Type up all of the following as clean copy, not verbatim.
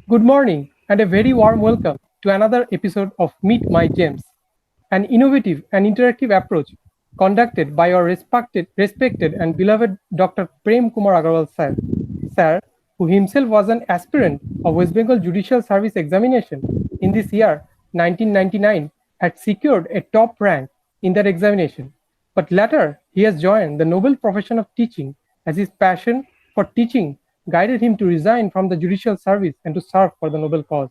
Good morning and a very warm welcome to another episode of Meet My Gems, an innovative and interactive approach conducted by our respected and beloved Dr. Prem Kumar Agarwal sir, who himself was an aspirant of West Bengal Judicial Service examination in this year 1999, had secured a top rank in that examination. But later, he has joined the noble profession of teaching as his passion for teaching guided him to resign from the judicial service and to serve for the noble cause.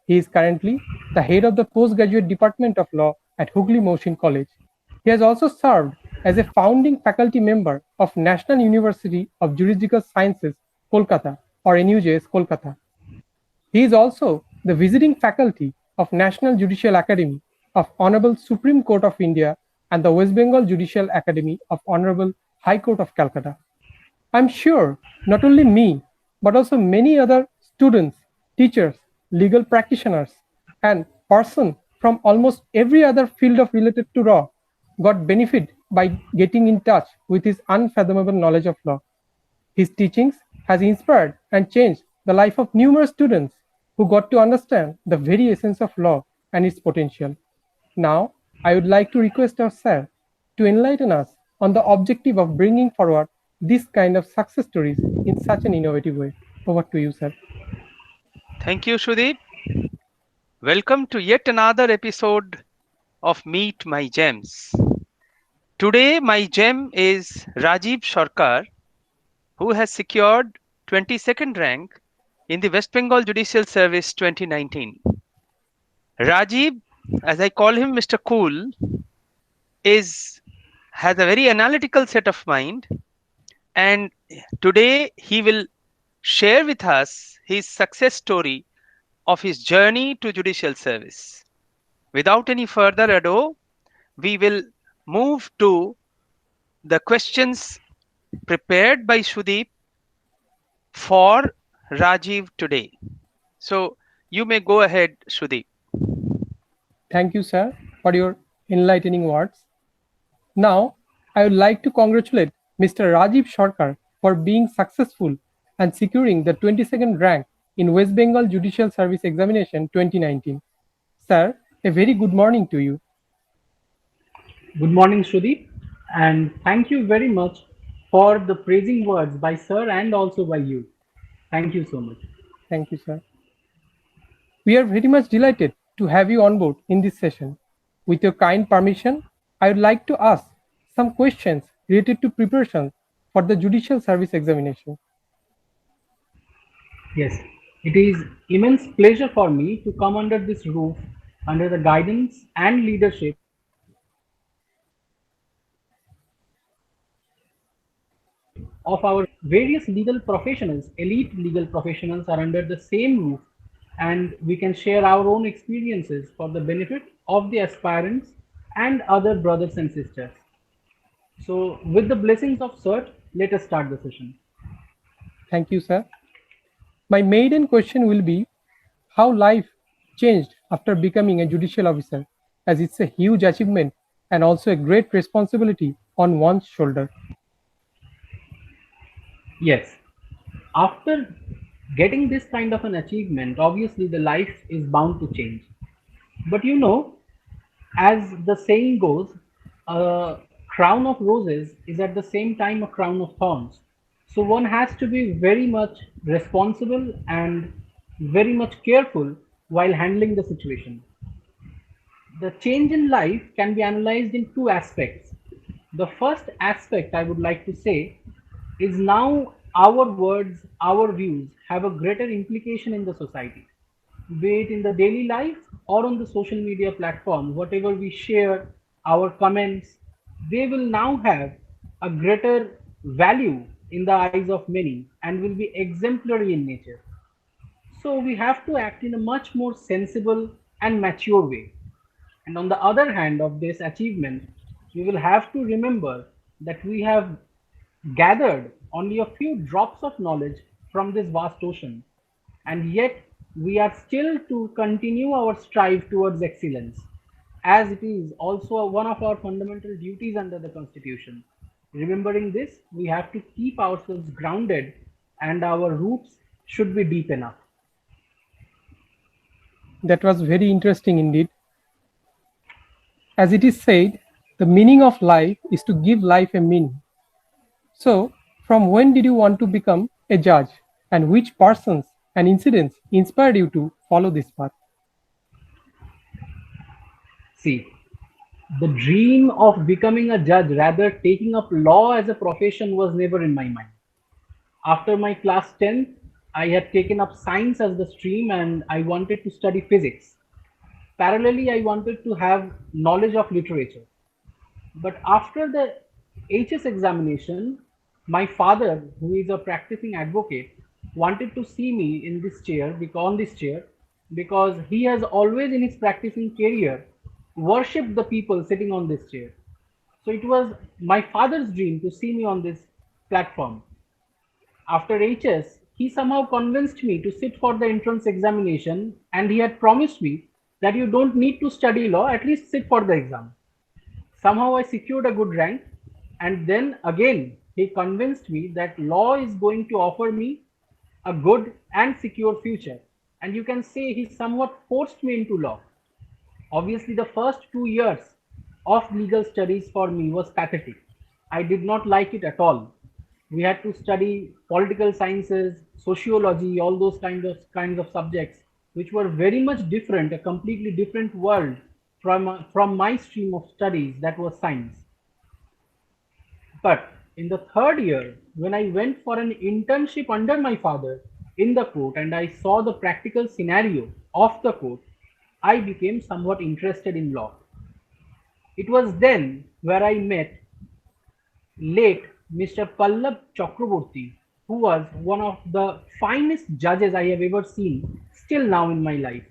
He is currently the head of the postgraduate department of law at Hooghly Mohsin College. He has also served as a founding faculty member of National University of Juridical Sciences, Kolkata, or NUJS, Kolkata. He is also the visiting faculty of National Judicial Academy of Honorable Supreme Court of India and the West Bengal Judicial Academy of Honorable High Court of Calcutta. I'm sure not only me, but also many other students, teachers, legal practitioners, and persons from almost every other field of related to law got benefit by getting in touch with his unfathomable knowledge of law. His teachings has inspired and changed the life of numerous students who got to understand the very essence of law and its potential. Now, I would like to request our sir to enlighten us on the objective of bringing forward this kind of success stories in such an innovative way. Over to you, sir. Thank you, Sudeep. Welcome to yet another episode of Meet My Gems. Today, my gem is Rajiv Sarkar, who has secured 22nd rank in the West Bengal Judicial Service 2019. Rajiv, as I call him Mr. Cool, is has a very analytical set of mind, and today he will share with us his success story of his journey to judicial service. Without any further ado, we will move to the questions prepared by Sudeep for Rajiv today. So you may go ahead, Sudeep. Thank you, sir, for your enlightening words. Now, I would like to congratulate Mr. Rajiv Sarkar for being successful and securing the 22nd rank in West Bengal Judicial Service Examination 2019. Sir, a very good morning to you. Good morning, Shruti, and thank you very much for the praising words by Sir and also by you. Thank you so much. Thank you, sir. We are very much delighted to have you on board in this session. With your kind permission, I would like to ask some questions related to preparation for the Judicial Service Examination. Yes, it is immense pleasure for me to come under this roof, under the guidance and leadership of our various legal professionals. Elite legal professionals are under the same roof, and we can share our own experiences for the benefit of the aspirants and other brothers and sisters. So, with the blessings of CERT, let us start the session. Thank you, sir. My maiden question will be how life changed after becoming a judicial officer, as it's a huge achievement and also a great responsibility on one's shoulder. Yes, after getting this kind of an achievement, obviously the life is bound to change. But as the saying goes, a crown of roses is at the same time a crown of thorns. So one has to be very much responsible and very much careful while handling the situation. The change in life can be analyzed in two aspects. The first aspect I would like to say is now our words, our views have a greater implication in the society, be it in the daily life or on the social media platforms. Whatever we share, our comments, they will now have a greater value in the eyes of many and will be exemplary in nature. So we have to act in a much more sensible and mature way. And on the other hand of this achievement, we will have to remember that we have gathered only a few drops of knowledge from this vast ocean, and yet we are still to continue our strive towards excellence, as it is also one of our fundamental duties under the Constitution. Remembering this, we have to keep ourselves grounded and our roots should be deep enough. That was very interesting indeed. As it is said, the meaning of life is to give life a meaning. So, from when did you want to become a judge, and which persons and incidents inspired you to follow this path? See, the dream of becoming a judge, rather taking up law as a profession, was never in my mind. After my class 10th, I had taken up science as the stream and I wanted to study physics. Parallelly, I wanted to have knowledge of literature. But after the HS examination, my father, who is a practicing advocate, wanted to see me in this chair, on this chair, because he has always in his practicing career worshipped the people sitting on this chair. So it was my father's dream to see me on this platform. After HS, he somehow convinced me to sit for the entrance examination, and he had promised me that you don't need to study law, at least sit for the exam. Somehow I secured a good rank, and then again he convinced me that law is going to offer me a good and secure future. And you can say he somewhat forced me into law. Obviously, the first 2 years of legal studies for me was pathetic. I did not like it at all. We had to study political sciences, sociology, all those kinds of subjects, which were very much different, a completely different world from my stream of studies, that was science. But in the third year, when I went for an internship under my father in the court and I saw the practical scenario of the court, I became somewhat interested in law. It was then where I met late Mr. Pallab Chakraborty, who was one of the finest judges I have ever seen still now in my life.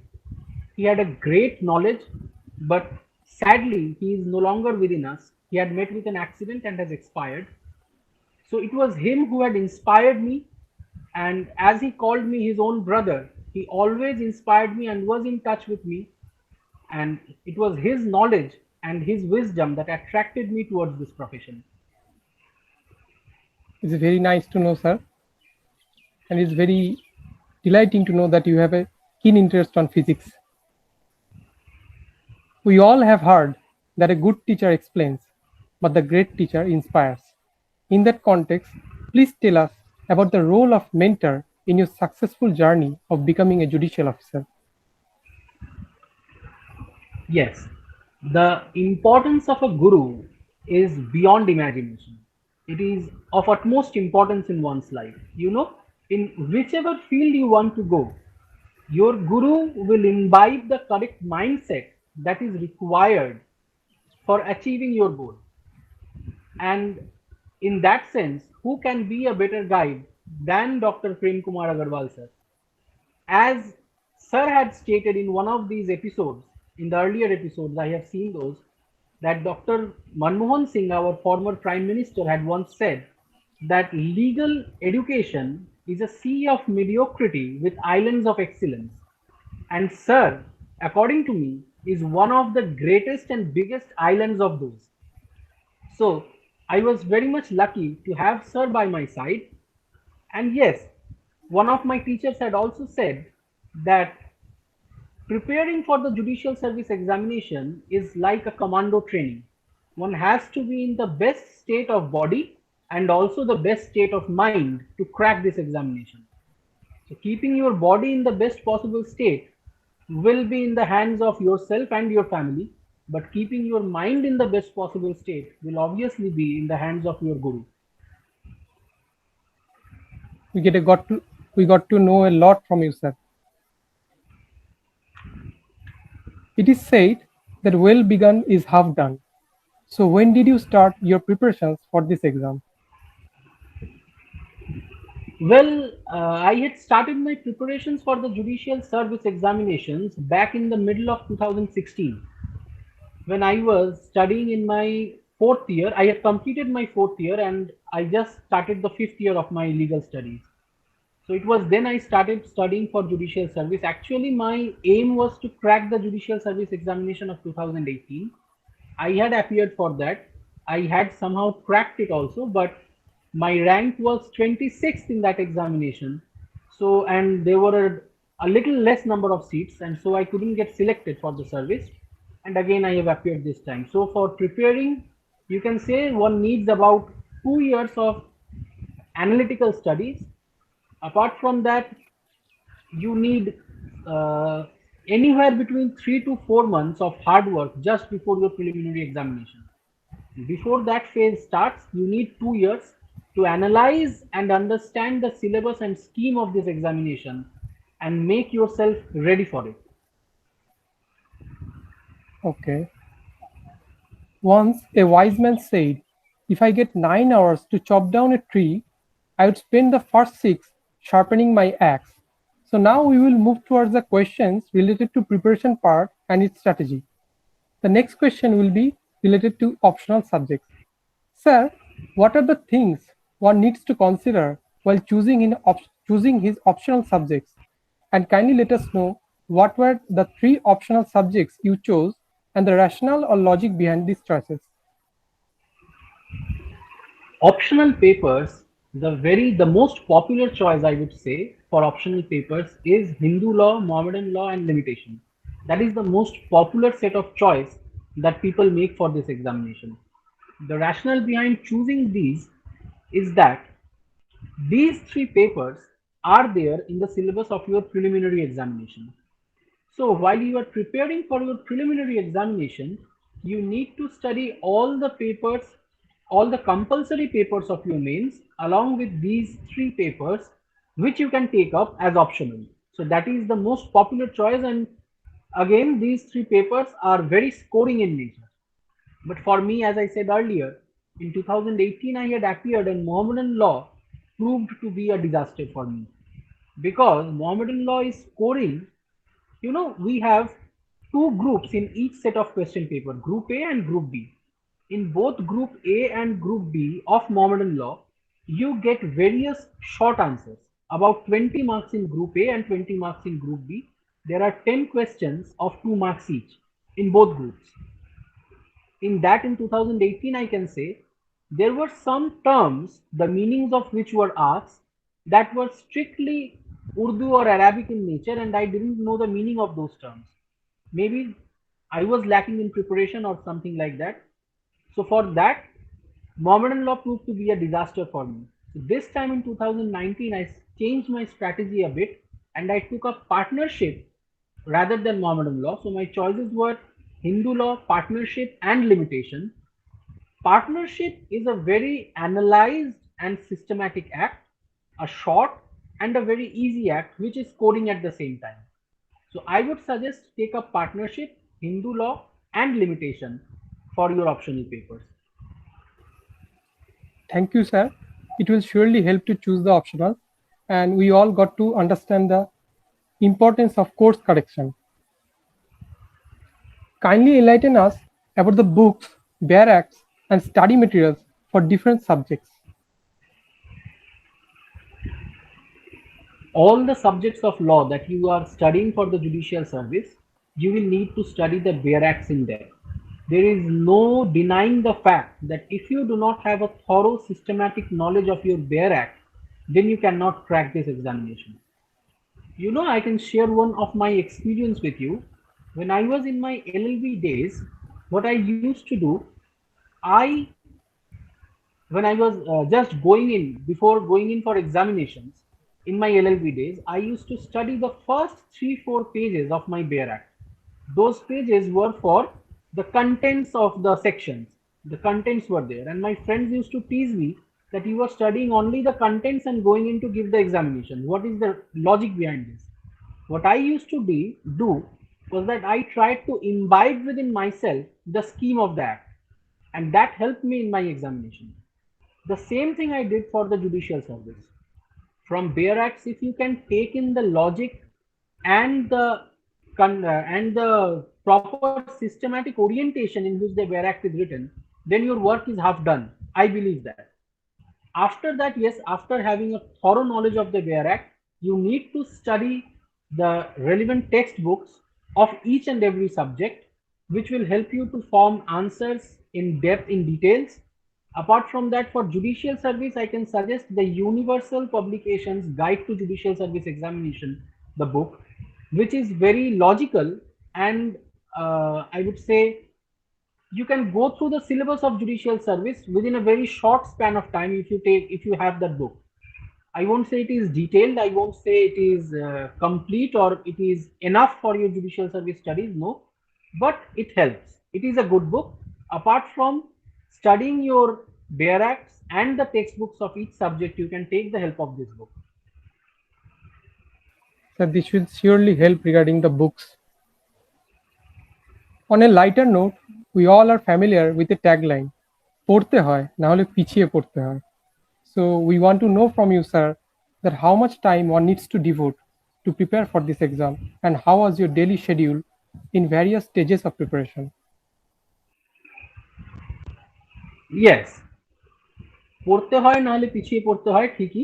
He had a great knowledge, but sadly, he is no longer within us. He had met with an accident and has expired. So it was him who had inspired me. And as he called me his own brother, he always inspired me and was in touch with me. And it was his knowledge and his wisdom that attracted me towards this profession. It's very nice to know, sir. And it's very delighting to know that you have a keen interest on physics. We all have heard that a good teacher explains, but the great teacher inspires. In that context, please tell us about the role of mentor in your successful journey of becoming a judicial officer. Yes, the importance of a guru is beyond imagination. It is of utmost importance in one's life. In whichever field you want to go, your guru will imbibe the correct mindset that is required for achieving your goal. And in that sense, who can be a better guide than Dr. Prem Kumar Agarwal sir? As Sir had stated in one of these episodes, in the earlier episodes, I have seen those, that Dr. Manmohan Singh, our former Prime Minister, had once said that legal education is a sea of mediocrity with islands of excellence. And Sir, according to me, is one of the greatest and biggest islands of those. So I was very much lucky to have Sir by my side. And yes, one of my teachers had also said that preparing for the judicial service examination is like a commando training. One has to be in the best state of body and also the best state of mind to crack this examination. So keeping your body in the best possible state will be in the hands of yourself and your family, but keeping your mind in the best possible state will obviously be in the hands of your guru. We got to know a lot from you, sir. It is said that well begun is half done. So when did you start your preparations for this exam? Well, I had started my preparations for the judicial service examinations back in the middle of 2016. When I was studying in my fourth year, I had completed my fourth year and I just started the fifth year of my legal studies. So it was then I started studying for judicial service. Actually, my aim was to crack the judicial service examination of 2018. I had appeared for that. I had somehow cracked it also, but my rank was 26th in that examination. So, and there were a little less number of seats, and so I couldn't get selected for the service. And again, I have appeared this time. So for preparing, you can say one needs about 2 years of analytical studies. Apart from that, you need uh, anywhere between 3 to 4 months of hard work just before your preliminary examination. Before that phase starts, you need 2 years to analyze and understand the syllabus and scheme of this examination and make yourself ready for it. Okay. Once a wise man said, if I get 9 hours to chop down a tree, I would spend the first 6 sharpening my axe. So now we will move towards the questions related to preparation part and its strategy. The next question will be related to optional subjects. Sir, what are the things one needs to consider while choosing his optional subjects? And kindly let us know what were the 3 optional subjects you chose and the rationale or logic behind these choices. Optional papers, the most popular choice I would say for optional papers is Hindu law, Mohammedan law, and limitation. That is the most popular set of choice that people make for this examination. The rationale behind choosing these is that these three papers are there in the syllabus of your preliminary examination. So while you are preparing for your preliminary examination, you need to study all the papers, all the compulsory papers of your mains along with these three papers which you can take up as optional. So that is the most popular choice, and again these three papers are very scoring in nature. But for me, as I said earlier, in 2018 I had appeared and Mohammedan law proved to be a disaster for me because Mohammedan law is scoring. We have two groups in each set of question paper, Group A and Group B. In both Group A and Group B of Mohammedan law, you get various short answers, about 20 marks in Group A and 20 marks in Group B. There are 10 questions of 2 marks each in both groups. In 2018, I can say there were some terms, the meanings of which were asked, that were strictly Urdu or Arabic in nature, and I didn't know the meaning of those terms. Maybe I was lacking in preparation or something like that. So for that, Mohammedan law proved to be a disaster for me. So this time in 2019, I changed my strategy a bit and I took a partnership rather than Mohammedan law. So my choices were Hindu law, partnership, and limitation. Partnership is a very analyzed and systematic act, a short and a very easy act which is coding at the same time. So I would suggest take up partnership, Hindu law, and limitation for your optional papers. Thank you, sir. It will surely help to choose the optional, and we all got to understand the importance of course correction. Kindly enlighten us about the books, bare acts, and study materials for different subjects. All the subjects of law that you are studying for the judicial service, you will need to study the bare acts in depth. There is no denying the fact that if you do not have a thorough systematic knowledge of your bare act, then you cannot crack this examination. I can share one of my experience with you. When I was in my LLB days, what I used to do, I when I was just going in, before going in for examinations in my LLB days, I used to study the first 3-4 pages of my bare act. Those pages were for the contents of the sections. The contents were there, and my friends used to tease me that you are studying only the contents and going in to give the examination. What is the logic behind this? What I used to do was that I tried to imbibe within myself the scheme of the act, and that helped me in my examination. The same thing I did for the judicial service. From bare acts, if you can take in the logic and the proper systematic orientation in which the bare act is written, then your work is half done. I believe that. After that, yes, after having a thorough knowledge of the bare act, you need to study the relevant textbooks of each and every subject, which will help you to form answers in depth, in details. Apart from that, for judicial service, I can suggest the Universal Publications Guide to Judicial Service Examination, the book. which is very logical, and I would say you can go through the syllabus of judicial service within a very short span of time if you have that book. I won't say it is detailed, I won't say it is complete or it is enough for your judicial service studies, no, but it helps. It is a good book. Apart from studying your bare acts and the textbooks of each subject, you can take the help of this book. So this should surely help regarding the books. On a lighter note, we all are familiar with the tagline, পড়তে হয় না হলে পিছিয়ে পড়তে হয়. So we want to know from you, sir, that how much time one needs to devote to prepare for this exam, and how was your daily schedule in various stages of preparation? Yes, পড়তে হয় না হলে পিছিয়ে পড়তে হয় ঠিকই.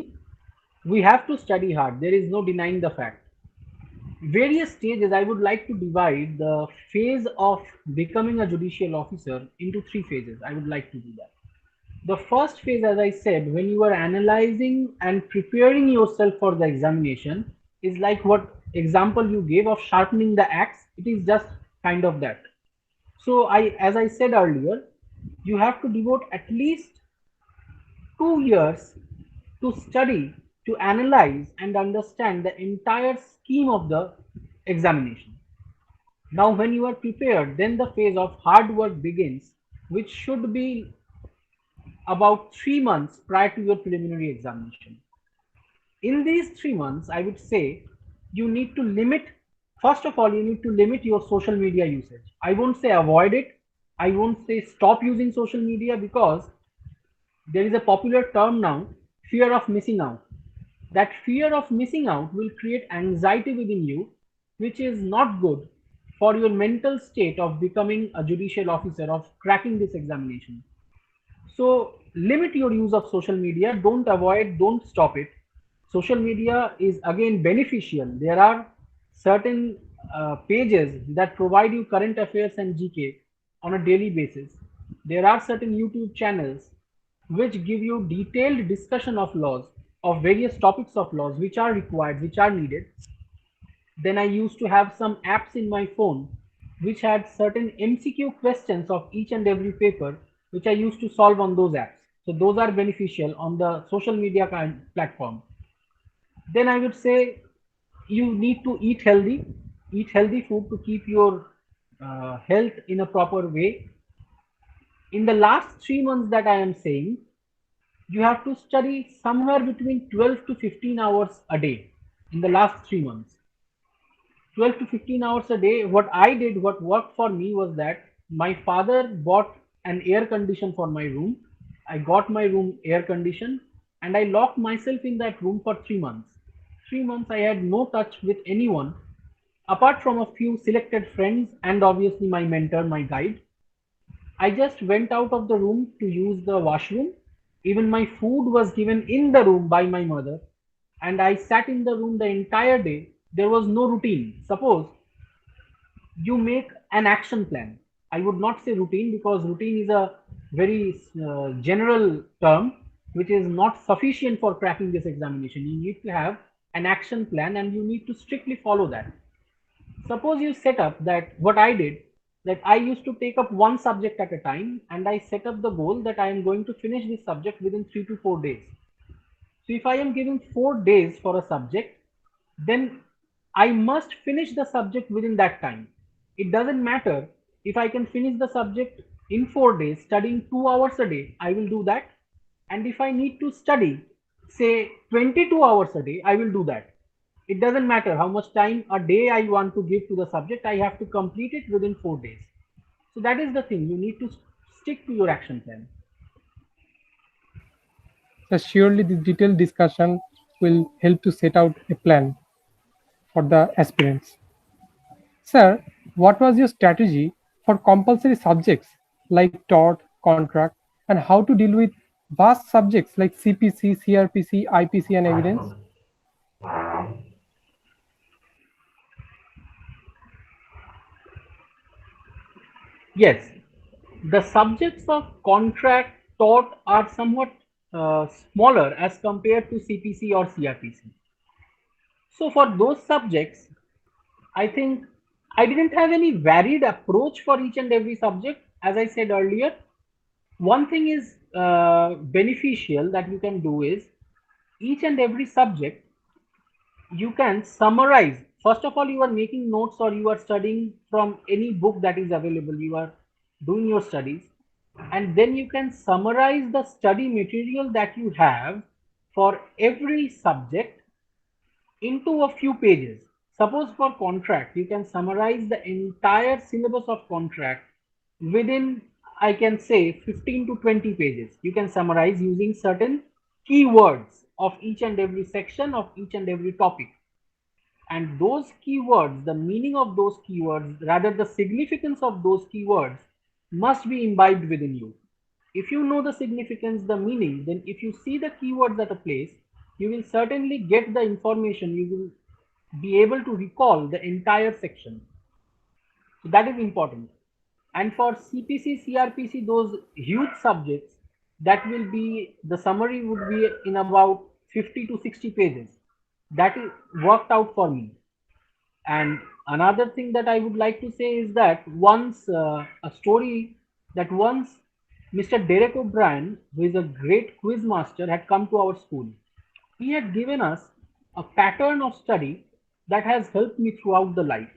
We have to study hard. There is no denying the fact. Various stages, I would like to divide the phase of becoming a judicial officer into three phases. I would like to do that. The first phase, as I said, when you are analyzing and preparing yourself for the examination, is like what example you gave of sharpening the axe. It is just kind of that. So as I said earlier, you have to devote at least 2 years to study, to analyze and understand the entire scheme of the examination. Now, when you are prepared, then the phase of hard work begins, which should be about 3 months prior to your preliminary examination. In these 3 months, I would say you need to limit, first of all, you need to limit your social media usage. I won't say avoid it. I won't say stop using social media, because there is a popular term now, fear of missing out. That fear of missing out will create anxiety within you, which is not good for your mental state of becoming a judicial officer, of cracking this examination. So limit your use of social media. Don't avoid, don't stop it. Social media is again beneficial. There are certain pages that provide you current affairs and GK on a daily basis. There are certain YouTube channels which give you detailed discussion of laws, of various topics of laws which are required, which are needed. Then I used to have some apps in my phone which had certain MCQ questions of each and every paper, which I used to solve on those apps. So those are beneficial on the social media platform. Then I would say you need to eat healthy food to keep your health in a proper way. In the last 3 months that I am saying, you have to study somewhere between 12 to 15 hours a day in the last 3 months. 12 to 15 hours a day. What I did, what worked for me was that my father bought an air condition for my room. I got my room air conditioned and I locked myself in that room for 3 months. 3 months I had no touch with anyone apart from a few selected friends and obviously my mentor, my guide. I just went out of the room to use the washroom. Even my food was given in the room by my mother, and I sat in the room the entire day. There was no routine. Suppose you make an action plan. I would not say routine, because routine is a very general term which is not sufficient for cracking this examination. You need to have an action plan and you need to strictly follow that. Suppose you set up that, what I did, that I used to take up one subject at a time and I set up the goal that I am going to finish this subject within 3 to 4 days. So if I am given 4 days for a subject, then I must finish the subject within that time. It doesn't matter if I can finish the subject in 4 days, studying 2 hours a day, I will do that. And if I need to study, say 22 hours a day, I will do that. It doesn't matter how much time a day I want to give to the subject, I have to complete it within 4 days. So that is the thing, you need to stick to your action plan. So surely this detailed discussion will help to set out a plan for the aspirants. Sir, what was your strategy for compulsory subjects like tort, contract, and how to deal with vast subjects like CPC, CRPC, IPC, and evidence? Yes, the subjects of contract, tort are somewhat smaller as compared to CPC or CRPC. So for those subjects, I think I didn't have any varied approach for each and every subject. As I said earlier, one thing is beneficial that you can do is each and every subject you can summarize. First of all, you are making notes or you are studying from any book that is available. You are doing your studies, and then you can summarize the study material that you have for every subject into a few pages. Suppose for contract, you can summarize the entire syllabus of contract within, I can say, 15 to 20 pages. You can summarize using certain keywords of each and every section of each and every topic. And those keywords, the meaning of those keywords, rather the significance of those keywords must be imbibed within you. If you know the significance, the meaning, then if you see the keywords at a place, you will certainly get the information. You will be able to recall the entire section. So that is important. And for CPC, CRPC, those huge subjects, that will be, the summary would be in about 50 to 60 pages. That is worked out for me. And another thing that I would like to say is that once a story that once Mr. Derek O'Brien, who is a great quiz master, had come to our school. He had given us a pattern of study that has helped me throughout the life.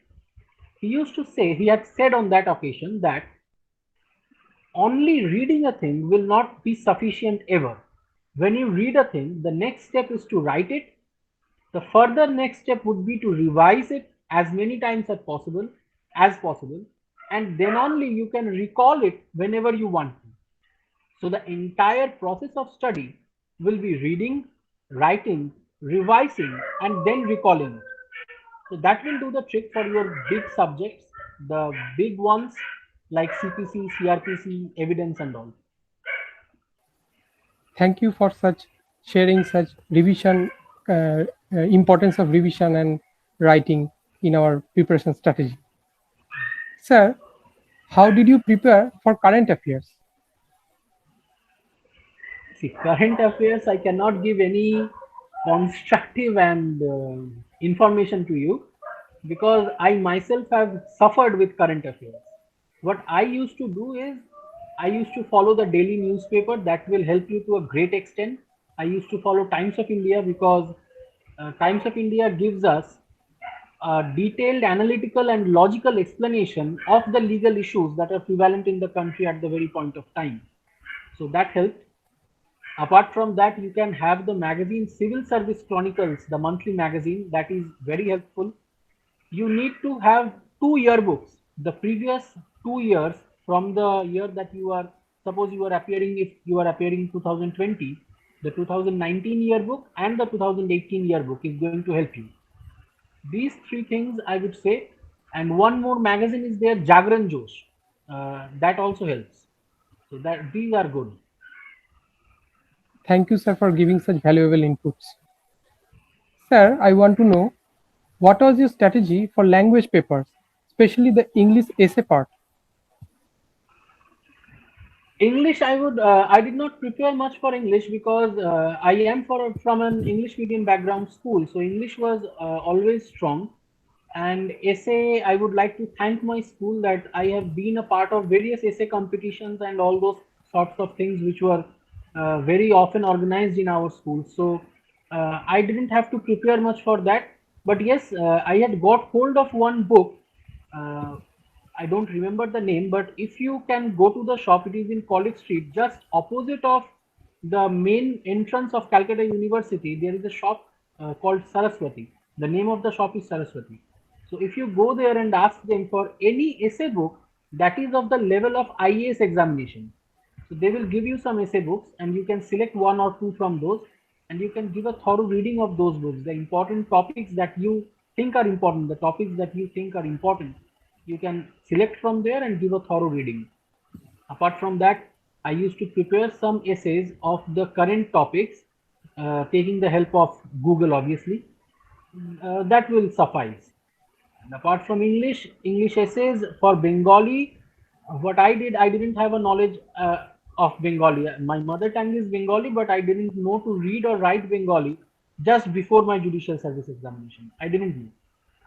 He used to say, he had said on that occasion that only reading a thing will not be sufficient ever. When you read a thing, the next step is to write it. The further next step would be to revise it as many times as possible, and then only you can recall it whenever you want to. So the entire process of study will be reading, writing, revising, and then recalling it. So that will do the trick for your big subjects, the big ones like CPC, CRPC, evidence, and all. Thank you for such sharing such revision, importance of revision and writing in our preparation strategy. Sir, how did you prepare for current affairs? See, current affairs, I cannot give any constructive and information to you because I myself have suffered with current affairs. What I used to do is I used to follow the daily newspaper that will help you to a great extent. I used to follow Times of India because Times of India gives us a detailed analytical and logical explanation of the legal issues that are prevalent in the country at the very point of time. So that helped. Apart from that, you can have the magazine Civil Service Chronicles, the monthly magazine, that is very helpful. You need to have two yearbooks, the previous 2 years from the year that you are, suppose you are appearing, if you are appearing 2020, the 2019 yearbook and the 2018 yearbook is going to help you. These three things I would say, and one more magazine is there, Jagran Josh, that also helps. So that these are good. Thank you, sir, for giving such valuable inputs. Sir, I want to know what was your strategy for language papers, especially the English essay part? English, I did not prepare much for English because I am from an English medium background school. So English was always strong. And essay, I would like to thank my school that I have been a part of various essay competitions and all those sorts of things which were very often organized in our school. So I didn't have to prepare much for that. But yes, I had got hold of one book. Uh, I don't remember the name, but if you can go to the shop, it is in College Street, just opposite of the main entrance of Calcutta University. There is a shop called Saraswati. The name of the shop is Saraswati. So if you go there and ask them for any essay book that is of the level of IAS examination, so they will give you some essay books and you can select one or two from those and you can give a thorough reading of those books. The important topics that you think are important, the topics that you think are important, you can select from there and give a thorough reading. Apart from that, I used to prepare some essays of the current topics, taking the help of Google, obviously. That will suffice. And apart from English, English essays for Bengali, what I did, I didn't have a knowledge of Bengali. My mother tongue is Bengali, but I didn't know to read or write Bengali just before my judicial service examination. I didn't know.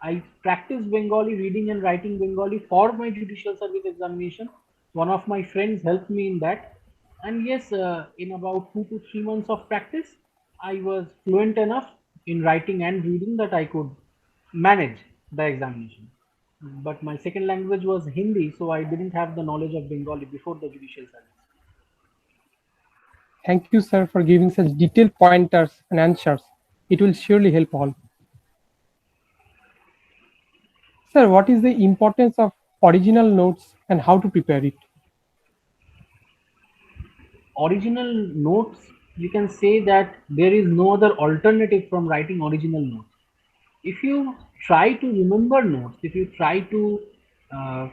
I practiced Bengali, reading and writing Bengali for my judicial service examination. One of my friends helped me in that. And yes, in about 2 to 3 months of practice, I was fluent enough in writing and reading that I could manage the examination. But my second language was Hindi, so I didn't have the knowledge of Bengali before the judicial service. Thank you, sir, for giving such detailed pointers and answers. It will surely help all. Sir, what is the importance of original notes and how to prepare it? Original notes, you can say that there is no other alternative from writing original notes. If you try to remember notes, if you try to uh,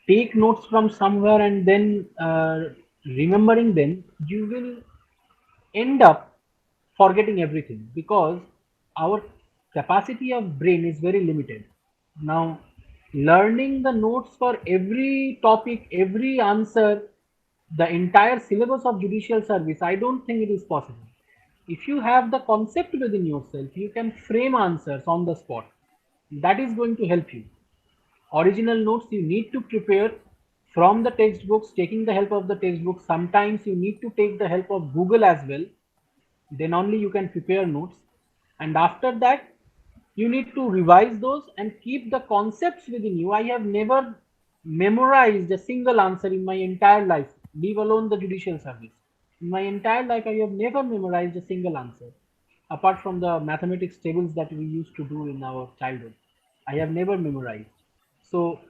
take notes from somewhere and then remembering them, you will end up forgetting everything because our capacity of brain is very limited. Now, learning the notes for every topic, every answer, the entire syllabus of judicial service, I don't think it is possible. If you have the concept within yourself, you can frame answers on the spot. That is going to help you. Original notes you need to prepare from the textbooks, taking the help of the textbooks. Sometimes you need to take the help of Google as well, then only you can prepare notes. And after that, you need to revise those and keep the concepts within you. I have never memorized a single answer in my entire life, leave alone the judicial service. In my entire life, I have never memorized a single answer apart from the mathematics tables that we used to do in our childhood. I have never memorized. So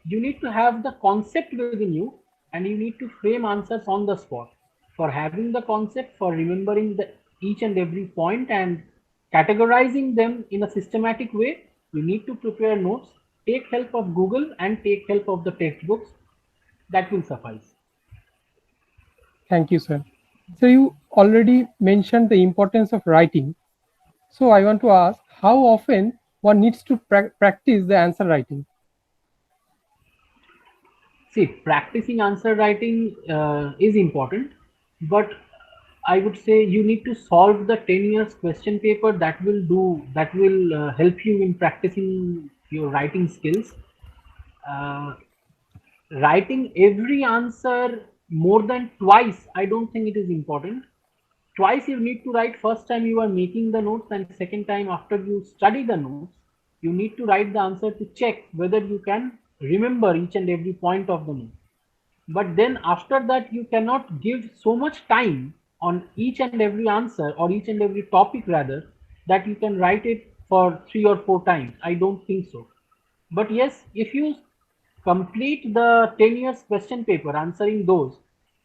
you need to have the concept within you and you need to frame answers on the spot. For having the concept, for remembering the each and every point and categorizing them in a systematic way, you need to prepare notes, take help of Google and take help of the textbooks. That will suffice. Thank you, sir. So you already mentioned the importance of writing. So I want to ask how often one needs to practice the answer writing. See, practicing answer writing is important, but I would say you need to solve the 10 years question paper. That will help you in practicing your writing skills. Uh, Writing every answer more than twice, I don't think it is important. Twice you need to write. First time you are making the notes, and second time after you study the notes, you need to write the answer to check whether you can remember each and every point of the note. But then after that, you cannot give so much time on each and every answer or each and every topic rather, that you can write it for 3 or 4 times. I don't think so. But yes, if you complete the 10 years question paper answering those,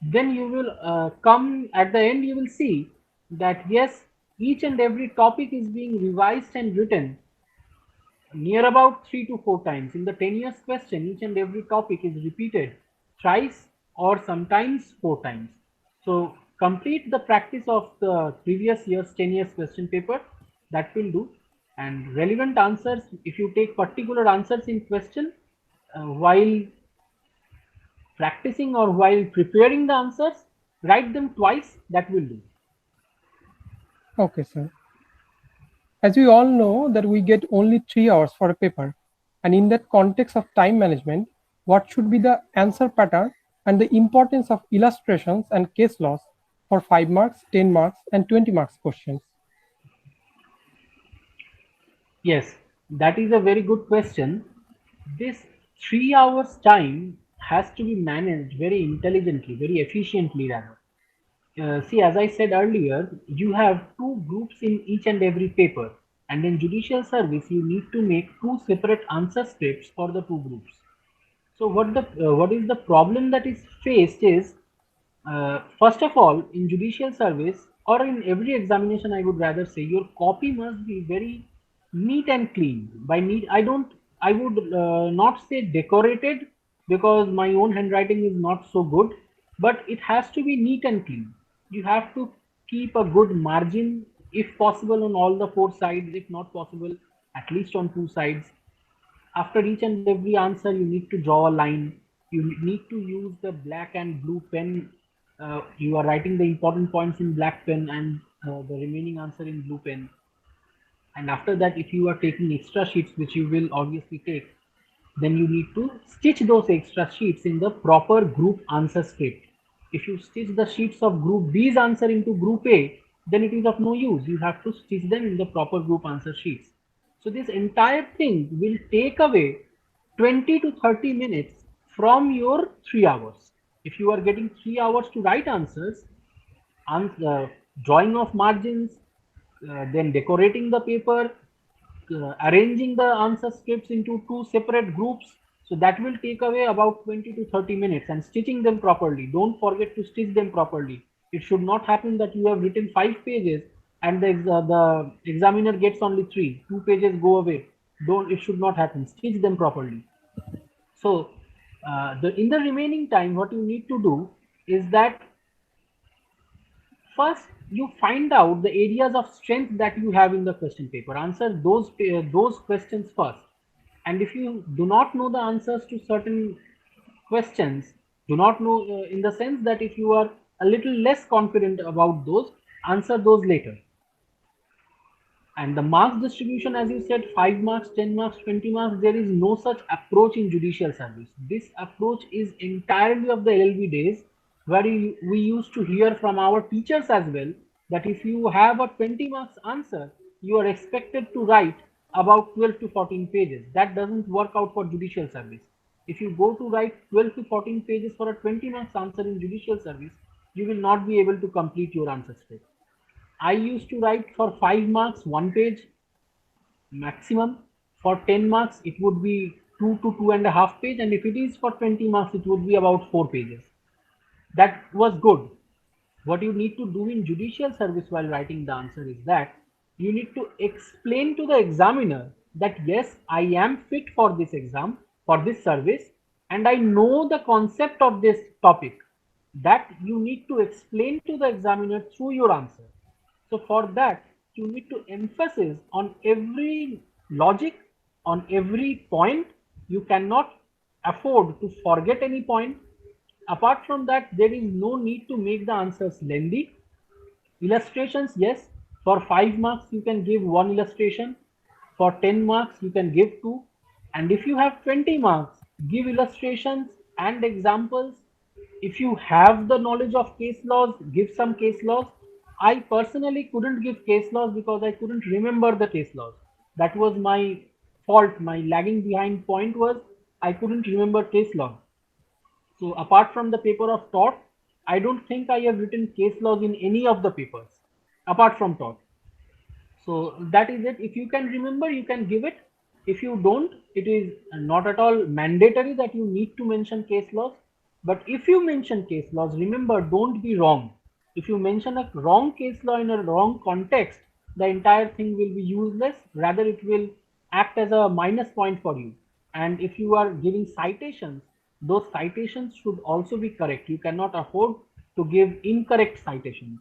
then you will come at the end, you will see that yes, each and every topic is being revised and written near about 3 to 4 times. In the 10 years question, each and every topic is repeated thrice or sometimes 4 times. So complete the practice of the previous year's 10 years question paper, that will do. And relevant answers, if you take particular answers in question while practicing or while preparing the answers, write them twice, that will do. Okay, sir. As we all know that we get only 3 hours for a paper, and in that context of time management, what should be the answer pattern and the importance of illustrations and case laws for 5 marks, 10 marks, and 20 marks questions? Yes, that is a very good question. This 3 hours time has to be managed very intelligently, very efficiently rather. See, as I said earlier, you have two groups in each and every paper, and in judicial service, you need to make two separate answer scripts for the two groups. So, what is the problem that is faced is, first of all, in judicial service or in every examination, I would rather say your copy must be very neat and clean. By neat, I would not say decorated because my own handwriting is not so good, but it has to be neat and clean. You have to keep a good margin, if possible, on all the four sides, if not possible, at least on two sides. After each and every answer, you need to draw a line. You need to use the black and blue pen. You are writing the important points in black pen and the remaining answer in blue pen. And after that, if you are taking extra sheets, which you will obviously take, then you need to stitch those extra sheets in the proper group answer script. If you stitch the sheets of group B's answer into group A, then it is of no use. You have to stitch them in the proper group answer sheets. So this entire thing will take away 20 to 30 minutes from your 3 hours. If you are getting 3 hours to write answers, drawing of margins, then decorating the paper, arranging the answer scripts into two separate groups. So that will take away about 20 to 30 minutes, and stitching them properly. Don't forget to stitch them properly. It should not happen that you have written 5 pages and the examiner gets only three. 2 pages go away. Don't. It should not happen. Stitch them properly. So in the remaining time, what you need to do is that first you find out the areas of strength that you have in the question paper. Answer those questions first. And if you do not know the answers to certain questions, do not know in the sense that if you are a little less confident about those, answer those later. And the marks distribution, as you said, 5 marks, 10 marks, 20 marks, there is no such approach in judicial service. This approach is entirely of the LLB days, where we used to hear from our teachers as well that if you have a 20 marks answer, you are expected to write about 12 to 14 pages. That doesn't work out for judicial service. If you go to write 12 to 14 pages for a 20 marks answer in judicial service, you will not be able to complete your answer script. I used to write for 5 marks 1 page maximum. For 10 marks, it would be 2 to 2.5 pages, and if it is for 20 marks, it would be about 4 pages. That was good. What you need to do in judicial service while writing the answer is that you need to explain to the examiner that yes, I am fit for this exam, for this service, and I know the concept of this topic. That you need to explain to the examiner through your answer. So for that, you need to emphasize on every logic, on every point. You cannot afford to forget any point. Apart from that, there is no need to make the answers lengthy. Illustrations, yes, for 5 marks you can give one illustration. For 10 marks you can give two. And if you have 20 marks, give illustrations and examples. If you have the knowledge of case laws, give some case laws. I personally couldn't give case laws because I couldn't remember the case laws. That was my fault. My lagging behind point was I couldn't remember case law. So apart from the paper of tort, I don't think I have written case laws in any of the papers apart from tort. So that is it. If you can remember, you can give it. If you don't, it is not at all mandatory that you need to mention case laws. But if you mention case laws, remember, don't be wrong. If you mention a wrong case law in a wrong context, the entire thing will be useless. Rather, it will act as a minus point for you. And if you are giving citations, those citations should also be correct. You cannot afford to give incorrect citations.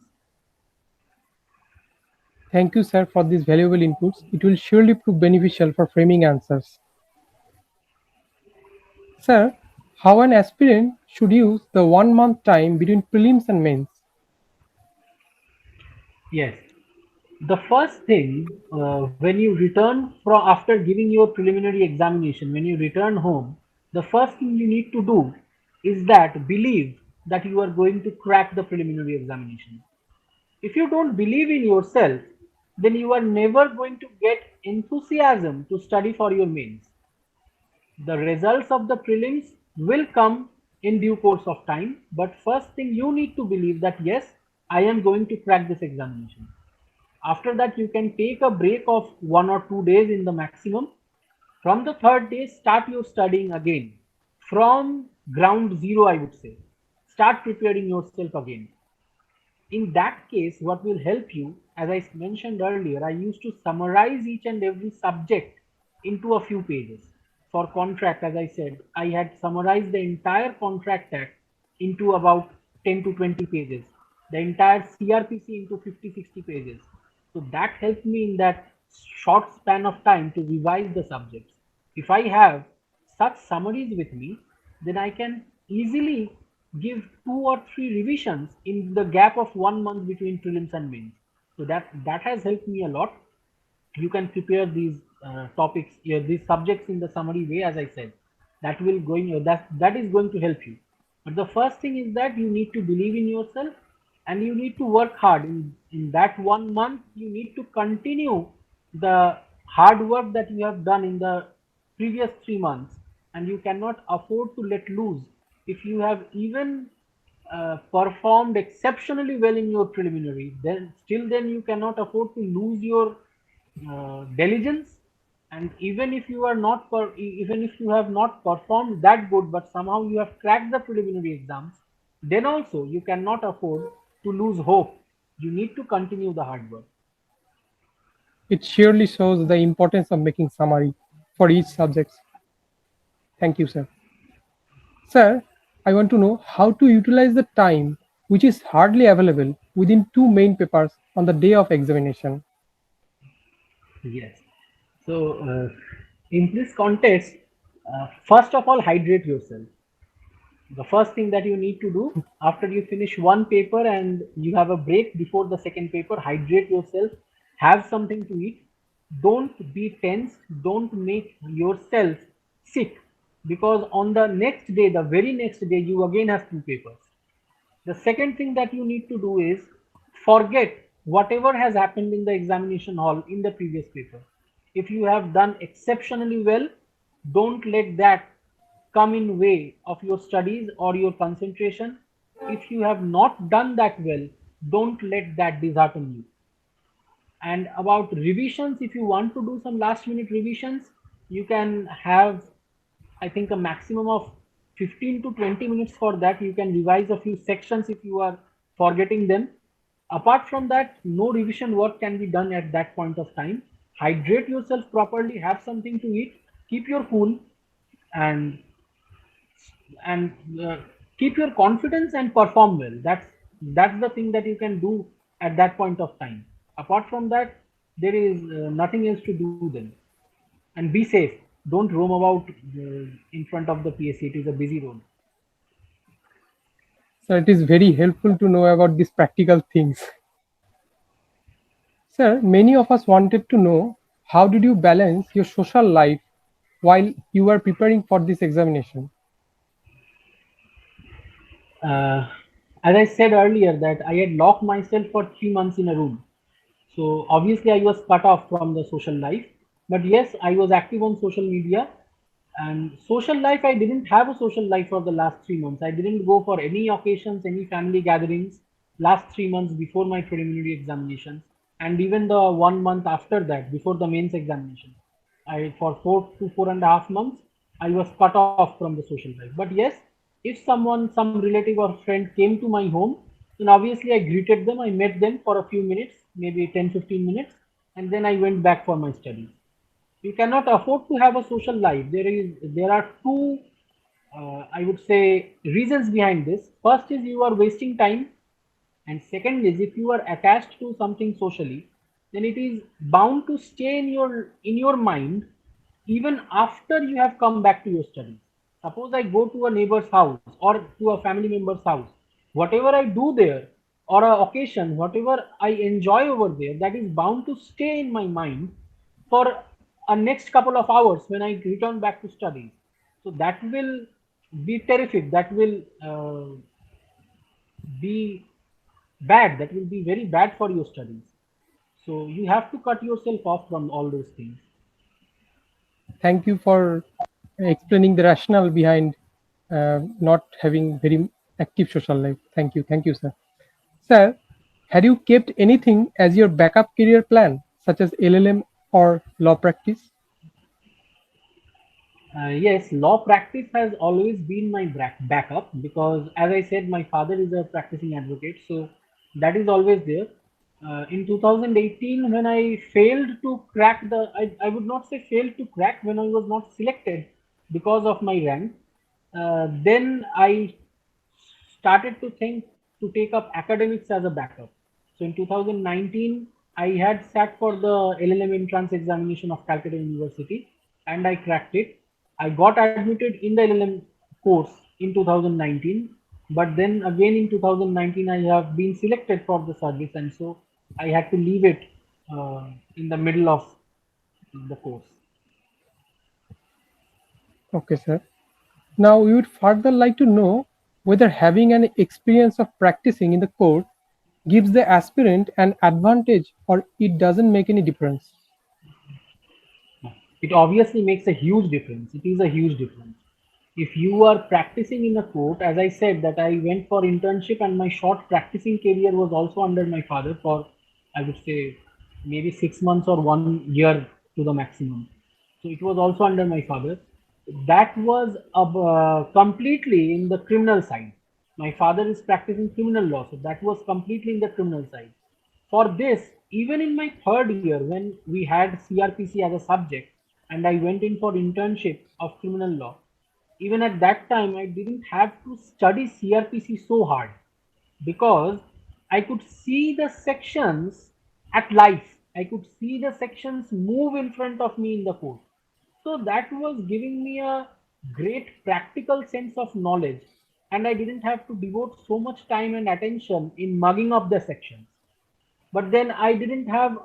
Thank you, sir, for these valuable inputs. It will surely prove beneficial for framing answers. Sir, how an aspirant should use the 1 month time between prelims and mains? Yes. The first thing, when you return from after giving your preliminary examination, when you return home, the first thing you need to do is that believe that you are going to crack the preliminary examination. If you don't believe in yourself, then you are never going to get enthusiasm to study for your mains. The results of the prelims will come in due course of time, but first thing you need to believe that yes, I am going to crack this examination. After that, you can take a break of 1 or 2 days in the maximum. From the third day, start your studying again. From ground zero, I would say. Start preparing yourself again. In that case, what will help you, as I mentioned earlier, I used to summarize each and every subject into a few pages. For contract, as I said, I had summarized the entire contract act into about 10 to 20 pages, the entire CRPC into 50, 60 pages. So that helped me in that short span of time to revise the subjects. If I have such summaries with me, then I can easily give 2 or 3 revisions in the gap of 1 month between prelims and mains. So that has helped me a lot. you can prepare these topics, these subjects in the summary way, as I said. That will going that is going to help you. But the first thing is that you need to believe in yourself, and you need to work hard. In that 1 month, you need to continue the hard work that you have done in the previous 3 months, and you cannot afford to let loose. If you have even performed exceptionally well in your preliminary, then still then you cannot afford to lose your diligence. And even if you are not even if you have not performed that good, but somehow you have cracked the preliminary exams, then also you cannot afford to lose hope. You need to continue the hard work. It surely shows the importance of making summary for each subject. Thank you, sir. Sir, I want to know how to utilize the time which is hardly available within two main papers on the day of examination. Yes. So, in this context, first of all, hydrate yourself. The first thing that you need to do after you finish one paper and you have a break before the second paper, hydrate yourself, have something to eat. Don't be tense, don't make yourself sick, because on the next day, the very next day, you again have two papers. The second thing that you need to do is forget whatever has happened in the examination hall in the previous paper. If you have done exceptionally well, don't let that come in way of your studies or your concentration. If you have not done that well, don't let that dishearten you. And about revisions, if you want to do some last minute revisions, you can have, I think, a maximum of 15 to 20 minutes for that. You can revise a few sections if you are forgetting them. Apart from that, no revision work can be done at that point of time. Hydrate yourself properly, have something to eat, keep your cool, and and keep your confidence and perform well. That's the thing that you can do at that point of time. Apart from that, there is nothing else to do then. And be safe, don't roam about in front of the PSC. It is a busy road. So it is very helpful to know about these practical things. Sir, many of us wanted to know how did you balance your social life while you were preparing for this examination? uh, as I said earlier, that I had locked myself for 3 months in a room. So obviously I was cut off from the social life. But yes, I was active on social media. And social life, I didn't have a social life for the last 3 months. I didn't go for any occasions, any family gatherings last 3 months before my preliminary examinations, and even the 1 month after that, before the mains examination. I for 4 to 4.5 months, I was cut off from the social life. But yes, if someone, some relative or friend came to my home, then obviously I greeted them. I met them for a few minutes, maybe 10-15 minutes, and then I went back for my studies. You cannot afford to have a social life. There are two, I would say, reasons behind this. First is you are wasting time, and second is if you are attached to something socially, then it is bound to stay in your mind even after you have come back to your studies. Suppose I go to a neighbor's house or to a family member's house, whatever I do there, or a occasion, whatever I enjoy over there, that is bound to stay in my mind for a next couple of hours when I return back to studies. So that will be terrific. That will be bad. That will be very bad for your studies. So you have to cut yourself off from all those things. Thank you for explaining the rationale behind not having very active social life. Thank you, sir. Sir, had you kept anything as your backup career plan, such as LLM or law practice? Yes, law practice has always been my backup, because, as I said, my father is a practicing advocate, so that is always there. In 2018, when I failed to crack I would not say failed to crack, when I was not selected because of my rank, then I started to think to take up academics as a backup. So in 2019, I had sat for the LLM entrance examination of Calcutta University, and I cracked it. I got admitted in the LLM course in 2019, but then again in 2019, I have been selected for the service, and so I had to leave it in the middle of the course. Okay, sir. Now, we would further like to know whether having an experience of practicing in the court gives the aspirant an advantage or it doesn't make any difference. It obviously makes a huge difference. It is a huge difference. If you are practicing in a court, as I said, that I went for internship and my short practicing career was also under my father for, I would say, maybe 6 months or 1 year to the maximum. So it was also under my father. That was completely in the criminal side. My father is practicing criminal law, so that was completely in the criminal side. For this, even in my third year, when we had CRPC as a subject, and I went in for internship of criminal law, even at that time, I didn't have to study CRPC so hard because I could see the sections at life. I could see the sections move in front of me in the court. So that was giving me a great practical sense of knowledge, and I didn't have to devote so much time and attention in mugging up the sections. But then I didn't have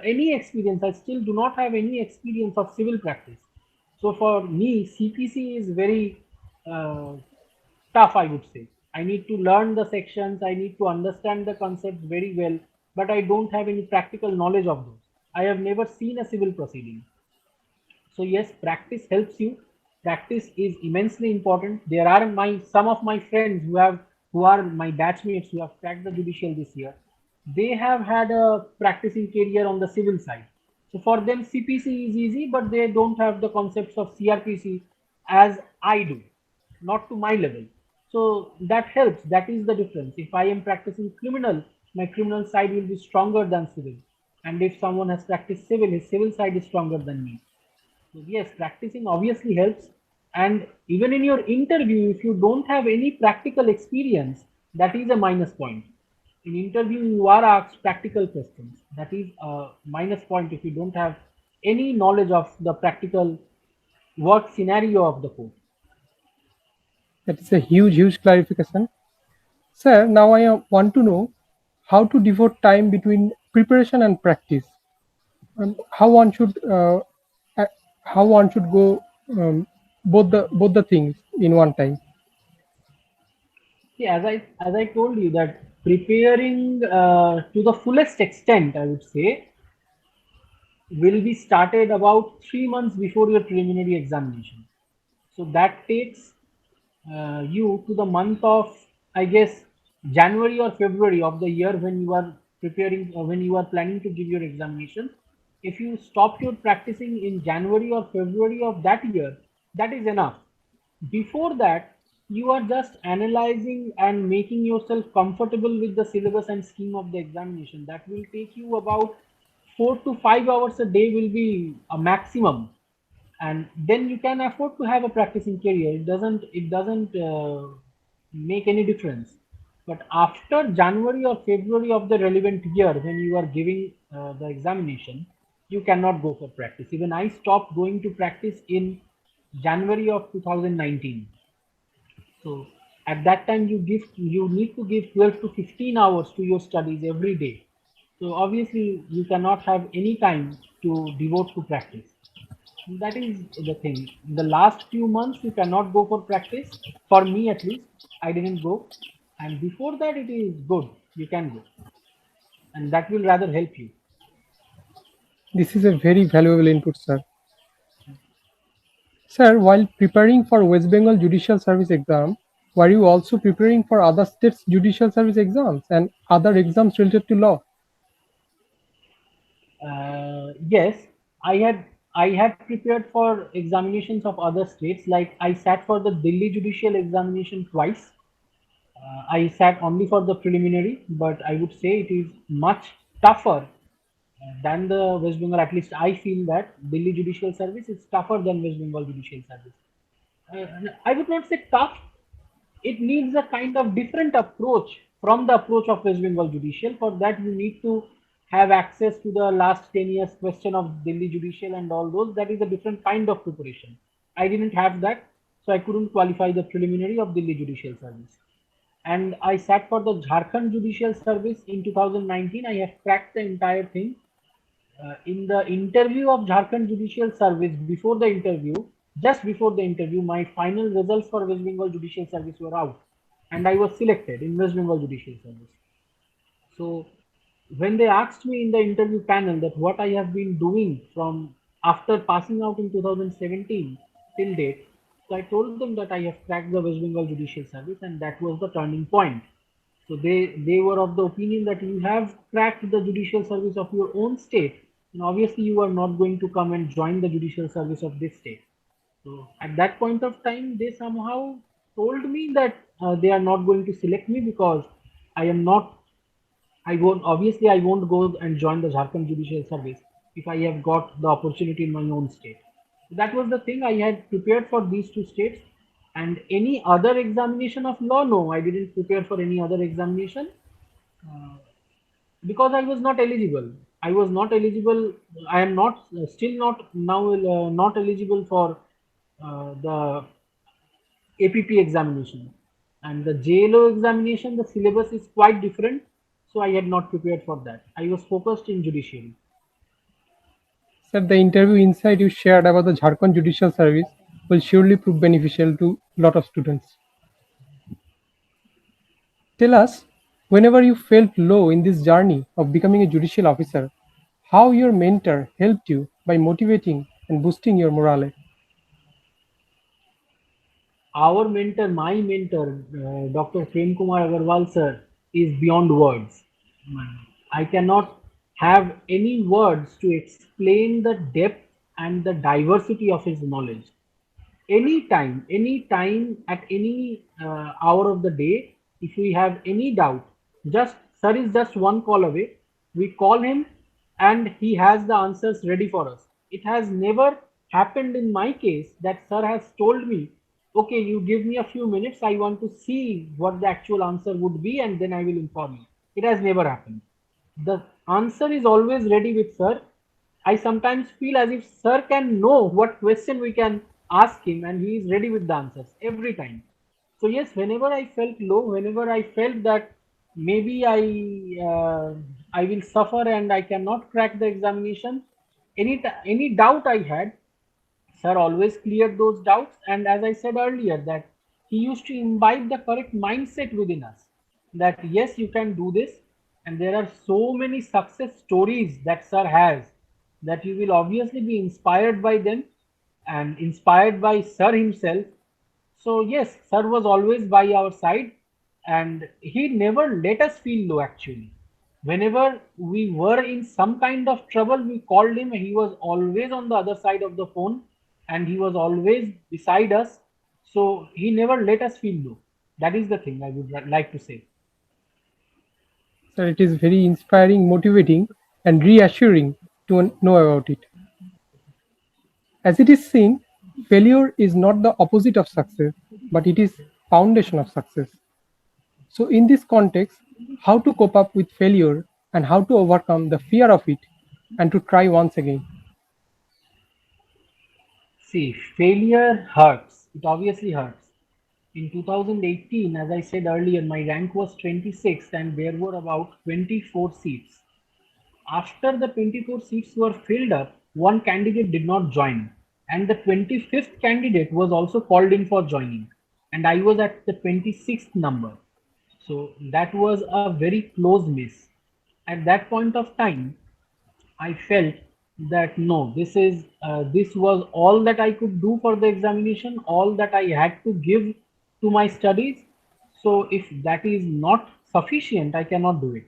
any experience. I still do not have any experience of civil practice. So for me, CPC is very uh, tough, I would say. I need to learn the sections, I need to understand the concepts very well, but I don't have any practical knowledge of those. I have never seen a civil proceeding. So yes, practice helps you. Practice is immensely important. There are my some of my friends who are my batchmates who have cracked the judicial this year. They have had a practicing career on the civil side. So for them CPC is easy, but they don't have the concepts of CRPC as I do, not to my level. So that helps. That is the difference. If I am practicing criminal, my criminal side will be stronger than civil. And if someone has practiced civil, his civil side is stronger than me. So yes, practicing obviously helps. And even in your interview, if you don't have any practical experience, that is a minus point. In interview, you are asked practical questions. That is a minus point if you don't have any knowledge of the practical work scenario of the code. That is a huge clarification. Sir, now I want to know how to devote time between preparation and practice. How one should a- how one should go both the things in one time. See, as I told you that preparing to the fullest extent, I would say, will be started about 3 months before your preliminary examination. So that takes you to the month of, I guess, January or February of the year when you are preparing, when you are planning to give your examination. If you stop your practicing in January or February of that year, that is enough. Before that, you are just analyzing and making yourself comfortable with the syllabus and scheme of the examination. That will take you about 4 to 5 hours a day will be a maximum, and then you can afford to have a practicing career. It doesn't make any difference. But after January or February of the relevant year when you are giving the examination, you cannot go for practice. Even I stopped going to practice in January of 2019. So at that time you need to give 12 to 15 hours to your studies every day. So obviously you cannot have any time to devote to practice. That is the thing. The last few months you cannot go for practice. For me at least, I didn't go. And before that it is good. You can go. And that will rather help you. This is a very valuable input, sir. Sir, while preparing for West Bengal Judicial Service exam, were you also preparing for other states' judicial service exams and other exams related to law? Yes, I had prepared for examinations of other states. Like I sat for the Delhi judicial examination twice. I sat only for the preliminary, but I would say it is much tougher than the West Bengal. At least I feel that Delhi Judicial Service is tougher than West Bengal Judicial Service. I would not say tough. It needs a kind of different approach from the approach of West Bengal Judicial. For that, you need to have access to the last 10 years question of Delhi Judicial and all those. That is a different kind of preparation. I didn't have that, so I couldn't qualify the preliminary of Delhi Judicial Service. And I sat for the Jharkhand Judicial Service in 2019. I have cracked the entire thing. in the interview of Jharkhand Judicial Service, before the interview, just before the interview, my final results for West Bengal Judicial Service were out, and I was selected in West Bengal Judicial Service. So when they asked me in the interview panel that what I have been doing from after passing out in 2017 till date, so I told them that I have cracked the West Bengal Judicial Service, and that was the turning point. So they were of the opinion that you have cracked the judicial service of your own state, and obviously you are not going to come and join the judicial service of this state. So at that point of time, they somehow told me that they are not going to select me because I am not. I won't go and join the Jharkhand Judicial Service if I have got the opportunity in my own state. So that was the thing. I had prepared for these two states, and any other examination of law, no, I didn't prepare for any other examination uh, because I was not eligible. I was not eligible. I am not still not now not eligible for the APP examination, and the JLO examination. The syllabus is quite different, so I had not prepared for that. I was focused in judiciary. Sir, the interview insight you shared about the Jharkhand Judicial Service will surely prove beneficial to a lot of students. Tell us, whenever you felt low in this journey of becoming a judicial officer, how your mentor helped you by motivating and boosting your morale. Our mentor, my mentor, Dr. Prem Kumar Agarwal sir, is beyond words. I cannot have any words to explain the depth and the diversity of his knowledge. Anytime, at any hour of the day, if we have any doubt, just sir is just one call away. We call him, and he has the answers ready for us. It has never happened in my case that sir has told me, okay, you give me a few minutes, I want to see what the actual answer would be, and then I will inform you. It has never happened. The answer is always ready with sir. I sometimes feel as if sir can know what question we can ask him, and he is ready with the answers every time. So yes, whenever I felt low, whenever I felt that maybe I will suffer and I cannot crack the examination, any doubt I had, sir always cleared those doubts. And as I said earlier, that he used to imbibe the correct mindset within us, that yes, you can do this. And there are so many success stories that sir has, that you will obviously be inspired by them and inspired by sir himself. So yes, sir was always by our side, and he never let us feel low actually. Whenever we were in some kind of trouble, we called him. He was always on the other side of the phone, and he was always beside us. So he never let us feel low. That is the thing I would like to say. Sir, it is very inspiring, motivating, and reassuring to know about it. As it is seen, failure is not the opposite of success, but it is foundation of success. So in this context, how to cope up with failure and how to overcome the fear of it and to try once again. See, failure hurts. It obviously hurts. In 2018, as I said earlier, my rank was 26 and there were about 24 seats. After the 24 seats were filled up, one candidate did not join, and the 25th candidate was also called in for joining, and I was at the 26th number. So that was a very close miss. At that point of time, I felt that no, this was all that I could do for the examination, all that I had to give to my studies. So if that is not sufficient, I cannot do it.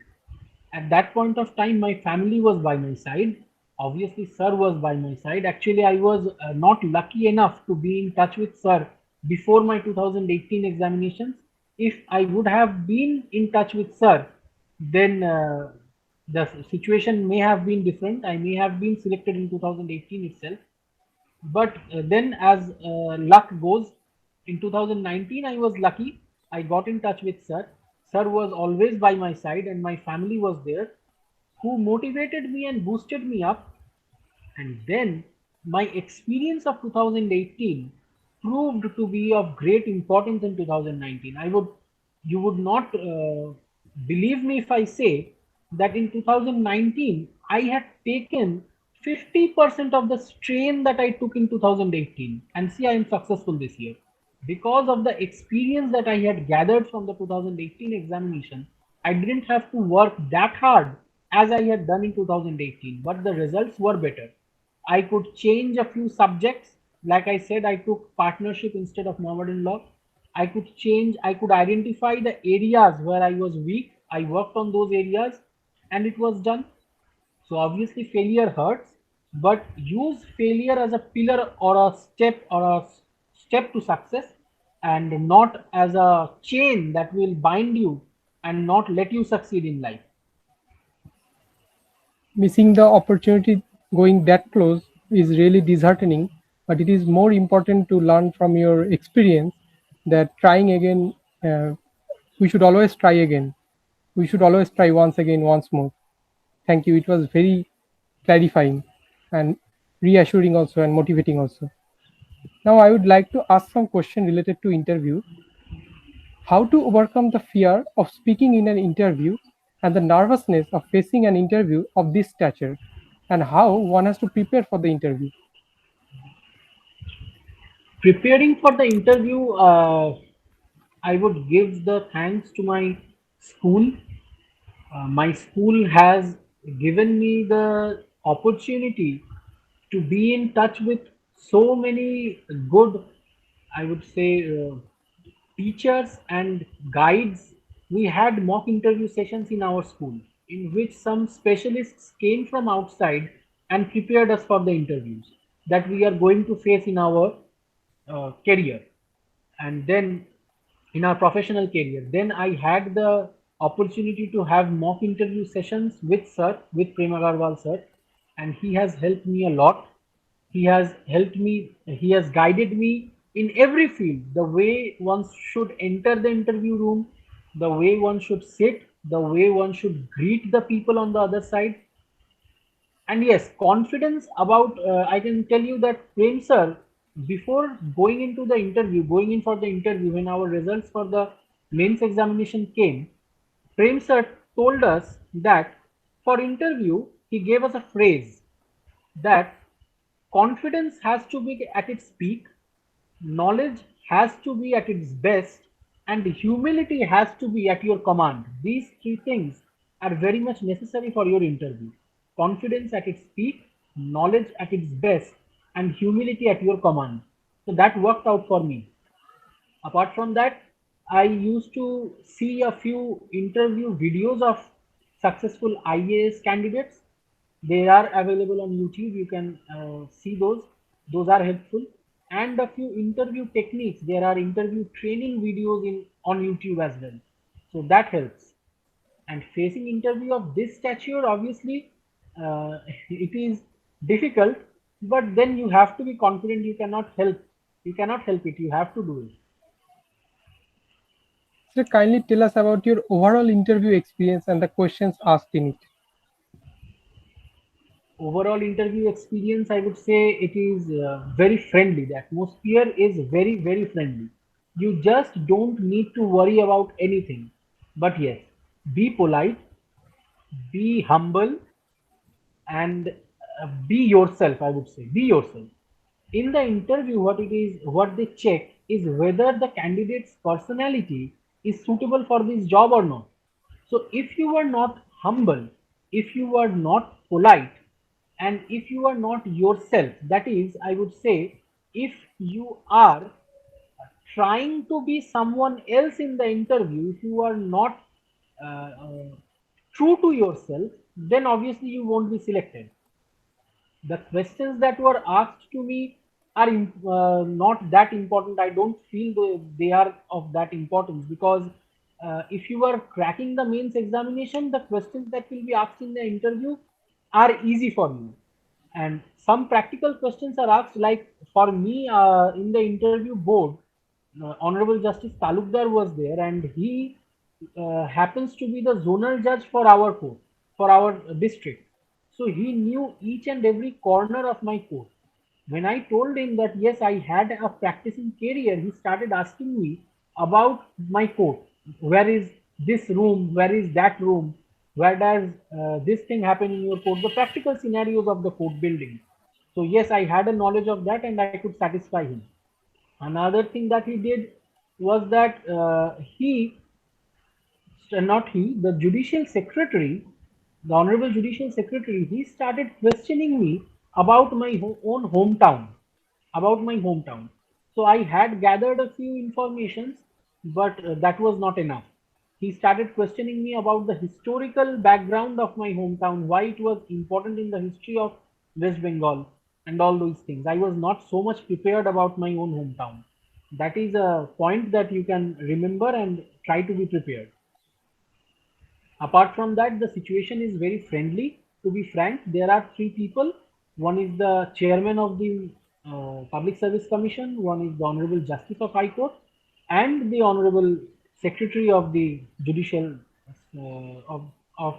At that point of time, my family was by my side. Obviously, sir was by my side. Actually, I was not lucky enough to be in touch with sir before my 2018 examinations. If I would have been in touch with sir, then the situation may have been different. I may have been selected in 2018 itself. But then, as luck goes, in 2019, I was lucky. I got in touch with sir. Sir was always by my side, and my family was there, who motivated me and boosted me up. And then my experience of 2018 proved to be of great importance in 2019. You would not believe me if I say that in 2019 I had taken 50% of the strain that I took in 2018, and see, I am successful this year. Because of the experience that I had gathered from the 2018 examination, I didn't have to work that hard as I had done in 2018, but the results were better. I could change a few subjects. Like I said, I took partnership instead of Mohammedan law. I could identify the areas where I was weak. I worked on those areas and it was done. So obviously failure hurts, but use failure as a pillar or a step to success, and not as a chain that will bind you and not let you succeed in life. Missing the opportunity going that close is really disheartening, but it is more important to learn from your experience that trying again, uh, we should always try again. We should always try once again, once more. Thank you. It was very clarifying and reassuring also and motivating also. Now I would like to ask some question related to interview. How to overcome the fear of speaking in an interview and the nervousness of facing an interview of this stature, and how one has to prepare for the interview. Preparing for the interview, I would give the thanks to my school. My school has given me the opportunity to be in touch with so many good, I would say, teachers and guides. We had mock interview sessions in our school in which some specialists came from outside and prepared us for the interviews that we are going to face in our career, and then in our professional career. Then I had the opportunity to have mock interview sessions with Prem Agarwal sir, and he has helped me a lot. He has guided me in every field, the way one should enter the interview room, the way one should sit, the way one should greet the people on the other side. And yes, confidence about, I can tell you that Prem sir, before going in for the interview, when our results for the mains examination came, Prem sir told us that for interview, he gave us a phrase that confidence has to be at its peak, knowledge has to be at its best, and humility has to be at your command. These three things are very much necessary for your interview. Confidence at its peak, knowledge at its best, and humility at your command. So that worked out for me. Apart from that, I used to see a few interview videos of successful IAS candidates. They are available on YouTube. You can see those. Those are helpful. And a few interview techniques. There are interview training videos in on YouTube as well. So that helps. And facing interview of this stature, obviously, it is difficult. But then you have to be confident. You cannot help. You cannot help it. You have to do it. So kindly tell us about your overall interview experience and the questions asked in it. Overall interview experience, I would say it is very friendly. The atmosphere is very friendly. You just don't need to worry about anything. But yes, be polite, be humble, and be yourself. I would say be yourself in the interview. What they check is whether the candidate's personality is suitable for this job or not. So if you are not humble, if you are not polite, and if you are not yourself, that is, I would say, if you are trying to be someone else in the interview, if you are not true to yourself, then obviously you won't be selected. The questions that were asked to me are not that important. I don't feel they are of that importance, because if you are cracking the mains examination, the questions that will be asked in the interview are easy for you. And some practical questions are asked, like for me, in the interview board, Honorable Justice Talukdar was there, and he happens to be the zonal judge for our court, for our district. So he knew each and every corner of my court. When I told him that yes, I had a practicing career, he started asking me about my court. Where is this room? Where is that room? whereas this thing happened in your court, the practical scenarios of the court building. So yes, I had a knowledge of that and I could satisfy him. Another thing that he did was that not he, the judicial secretary, the honorable judicial secretary, he started questioning me about my own hometown, about my hometown. So I had gathered a few informations, but that was not enough. He started questioning me about the historical background of my hometown, why it was important in the history of West Bengal, and all those things. I was not so much prepared about my own hometown. That is a point that you can remember and try to be prepared. Apart from that, the situation is very friendly. To be frank, there are three people. One is the chairman of the Public Service Commission, one is the Honorable Justice of High Court, and the Honorable Secretary of the Judicial of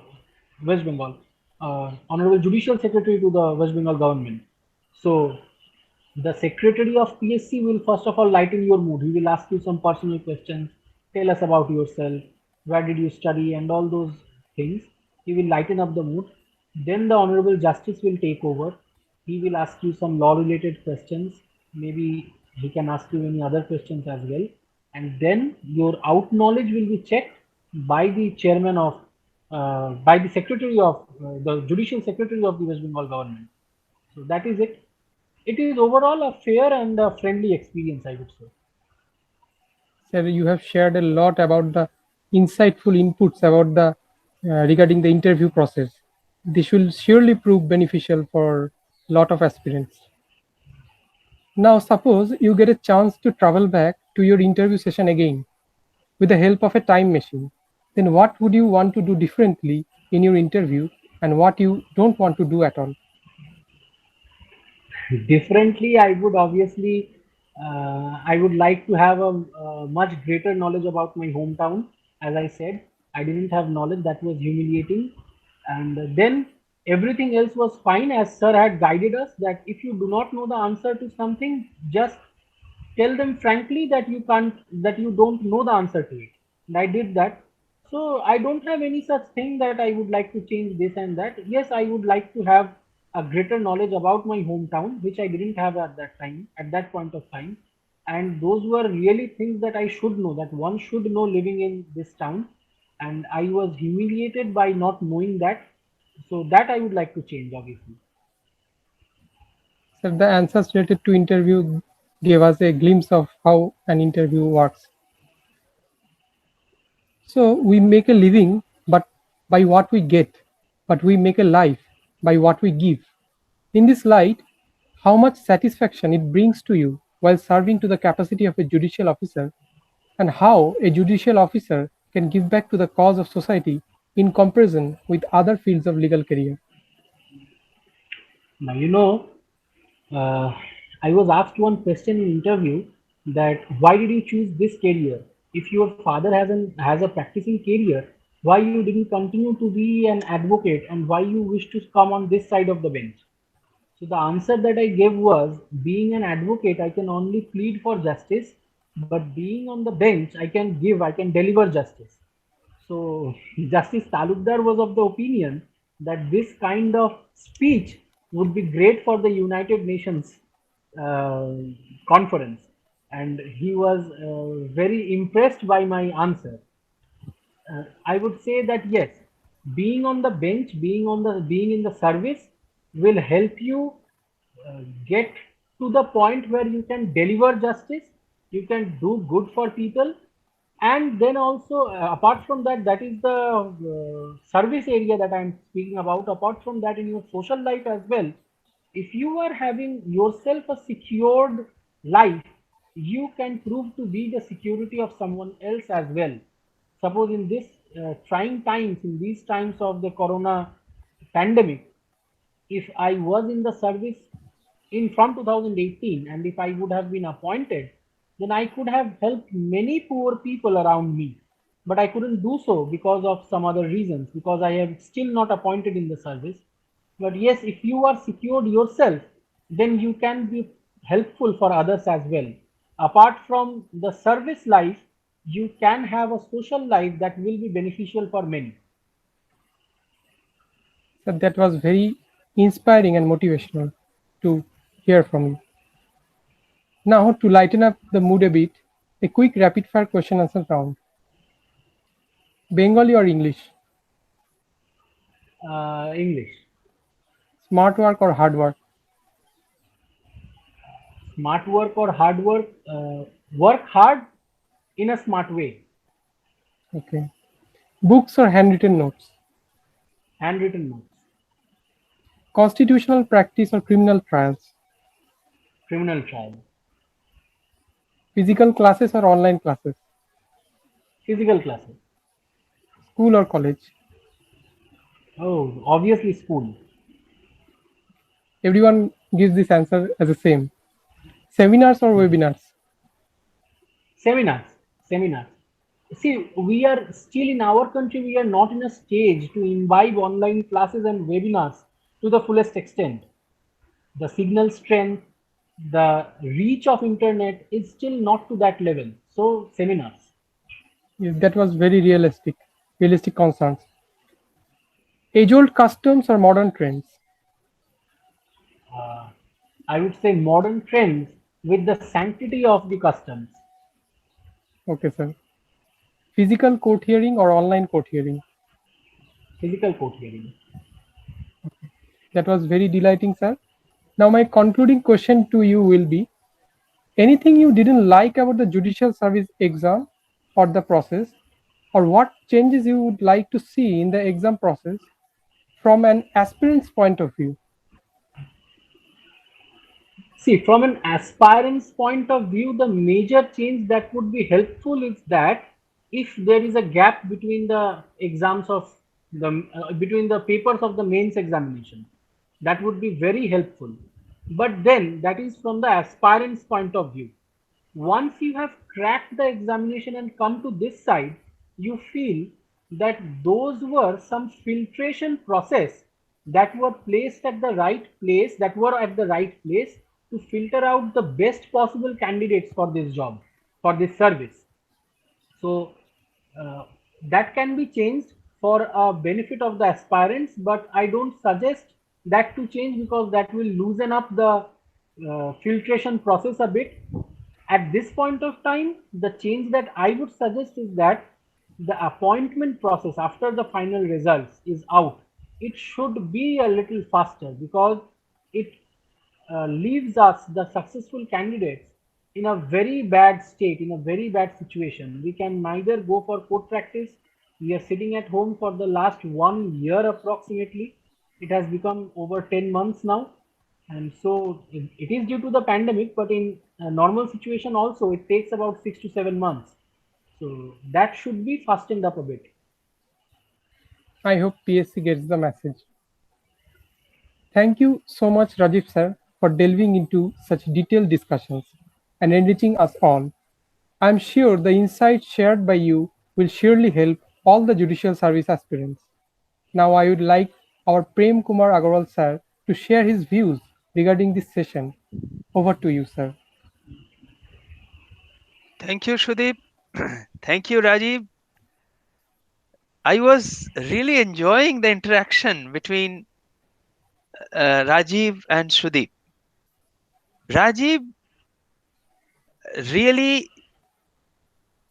West Bengal, Honorable Judicial Secretary to the West Bengal government. So the secretary of PSC will first of all lighten your mood. He will ask you some personal questions, tell us about yourself, where did you study, and all those things. He will lighten up the mood. Then the Honorable Justice will take over. He will ask you some law related questions. Maybe he can ask you any other questions as well. And then your out knowledge will be checked by the chairman of, by the secretary of, the judicial secretary of the West Bengal government. So that is it. It is overall a fair and a friendly experience, I would say. Sir, you have shared a lot about the insightful inputs about the regarding the interview process. This will surely prove beneficial for lot of aspirants. Now, suppose you get a chance to travel back to your interview session again with the help of a time machine. Then, what would you want to do differently in your interview, and what you don't want to do at all? Differently, I would obviously, I would like to have a much greater knowledge about my hometown. As I said, I didn't have knowledge, that was humiliating. And then everything else was fine, as sir had guided us that if you do not know the answer to something, just tell them frankly that you can't, that you don't know the answer to it. And I did that. So I don't have any such thing that I would like to change this and that. Yes, I would like to have a greater knowledge about my hometown, which I didn't have at that time, at that point of time. And those were really things that I should know, that one should know living in this town. And I was humiliated by not knowing that. So that I would like to change, obviously. So the answers related to interview gave us a glimpse of how an interview works. So we make a living, but by what we get, but we make a life by what we give. In this light, how much satisfaction it brings to you while serving to the capacity of a judicial officer, and how a judicial officer can give back to the cause of society in comparison with other fields of legal career. Now, uh, I was asked one question in interview that why did you choose this career? If your father has a practicing career, why you didn't continue to be an advocate and why you wish to come on this side of the bench? So the answer that I gave was, being an advocate, I can only plead for justice, but being on the bench, I can deliver justice. So Justice Talukdar was of the opinion that this kind of speech would be great for the United Nations uh, conference, and he was very impressed by my answer. I would say that yes, being on the bench, being in the service will help you get to the point where you can deliver justice, you can do good for people, and then also apart from that, that is the service area that I'm speaking about. Apart from that, in your social life as well, if you are having yourself a secured life, you can prove to be the security of someone else as well. Suppose in this trying times, in these times of the corona pandemic, if I was in the service in from 2018 and if I would have been appointed, then I could have helped many poor people around me. But I couldn't do so because of some other reasons, because I am still not appointed in the service. But yes, if you are secured yourself, then you can be helpful for others as well. Apart from the service life, you can have a social life that will be beneficial for many. So that was very inspiring and motivational to hear from you. Now, to lighten up the mood a bit, a quick rapid fire question answer round. Bengali or English? English. Smart work or hard work? Smart work or hard work? Work hard in a smart way. Okay. Books or handwritten notes? Handwritten notes. Constitutional practice or criminal trials? Criminal trial. Physical classes or online classes? Physical classes. School or college? Oh, obviously school. Everyone gives this answer as the same. Seminars or webinars? Seminars. Seminars. See, we are still in our country, we are not in a stage to imbibe online classes and webinars to the fullest extent. The signal strength, the reach of internet is still not to that level. So seminars. Yes, that was very realistic concerns. Age-old customs or modern trends? Uh, I would say modern trends with the sanctity of the customs. Okay, sir. Physical court hearing or online court hearing? Physical court hearing. That was very delighting, sir. Now, my concluding question to you will be, anything you didn't like about the judicial service exam or the process, or what changes you would like to see in the exam process from an aspirant's point of view? See, from an aspirant's point of view, the major change that would be helpful is that if there is a gap between the exams of between the papers of the mains examination, that would be very helpful. But then that is from the aspirant's point of view. Once you have cracked the examination and come to this side, you feel that those were some filtration process that were placed at the right place, that were at the right place to filter out the best possible candidates for this job, for this service. So uh, that can be changed for a benefit of the aspirants, but I don't suggest that to change because that will loosen up the filtration process a bit. At this point of time, the change that I would suggest is that the appointment process after the final results is out, it should be a little faster because it leaves us, the successful candidates, in a very bad state, in a very bad situation. We can neither go for court practice. We are sitting at home for the last 1 year approximately. It has become over 10 months now. And so it is due to the pandemic, but in a normal situation also, it takes about 6 to 7 months. So that should be fastened up a bit. I hope PSC gets the message. Thank you so much, Rajiv sir, for delving into such detailed discussions and enriching us all. I'm sure the insights shared by you will surely help all the judicial service aspirants. Now, I would like our Prem Kumar Agarwal sir to share his views regarding this session. Over to you, sir. Thank you, Shudip. Thank you, Rajiv. I was really enjoying the interaction between Rajiv and Shudip. Rajiv really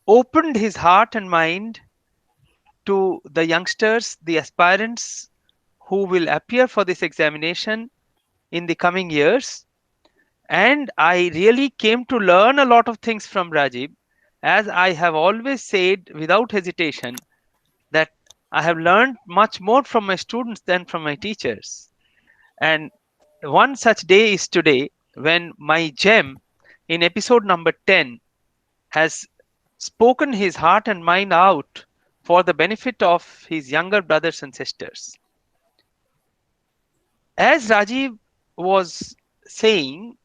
opened his heart and mind to the youngsters, the aspirants who will appear for this examination in the coming years. And I really came to learn a lot of things from Rajiv, as I have always said without hesitation that I have learned much more from my students than from my teachers. And one such day is today when my gem in episode number 10 has spoken his heart and mind out for the benefit of his younger brothers and sisters. As Rajiv was saying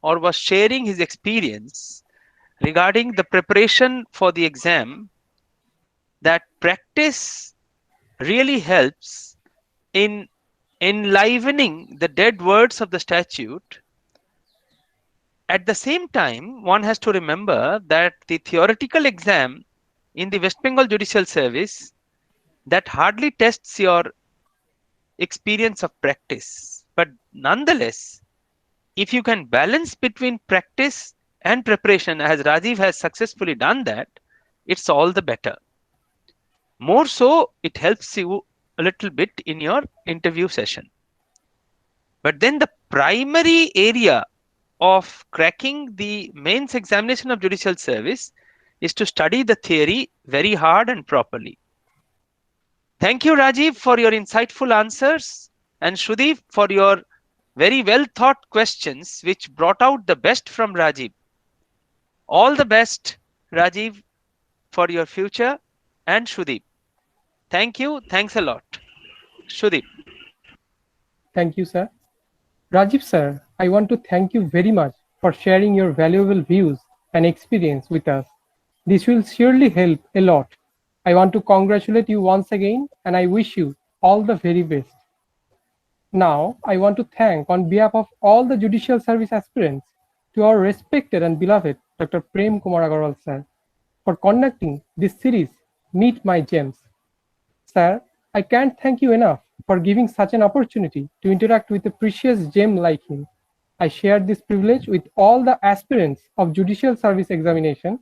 or was sharing his experience regarding the preparation for the exam, that practice really helps in enlivening the dead words of the statute. At the same time, one has to remember that the theoretical exam in the West Bengal Judicial Service, that hardly tests your experience of practice. But nonetheless, if you can balance between practice and preparation, as Rajiv has successfully done that, it's all the better. More so, it helps you a little bit in your interview session. But then the primary area of cracking the mains examination of judicial service is to study the theory very hard and properly. Thank you, Rajiv, for your insightful answers, and Shrudeep for your very well thought questions, which brought out the best from Rajiv. All the best, Rajiv, for your future, and Shrudeep. Thank you. Thanks a lot. Shrudeep. Thank you, sir. Rajiv sir, I want to thank you very much for sharing your valuable views and experience with us. This will surely help a lot. I want to congratulate you once again and I wish you all the very best. Now, I want to thank on behalf of all the judicial service aspirants to our respected and beloved Dr. Prem Kumar Agarwal sir for conducting this series, Meet My Gems. Sir, I can't thank you enough for giving such an opportunity to interact with a precious gem like him. I shared this privilege with all the aspirants of judicial service examination,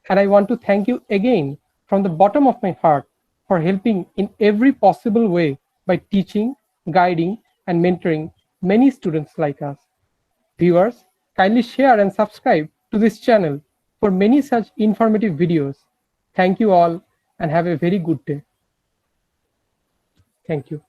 and I want to thank you again from the bottom of my heart for helping in every possible way by teaching, guiding, and mentoring many students like us. Viewers, kindly share and subscribe to this channel for many such informative videos. Thank you all and have a very good day. Thank you.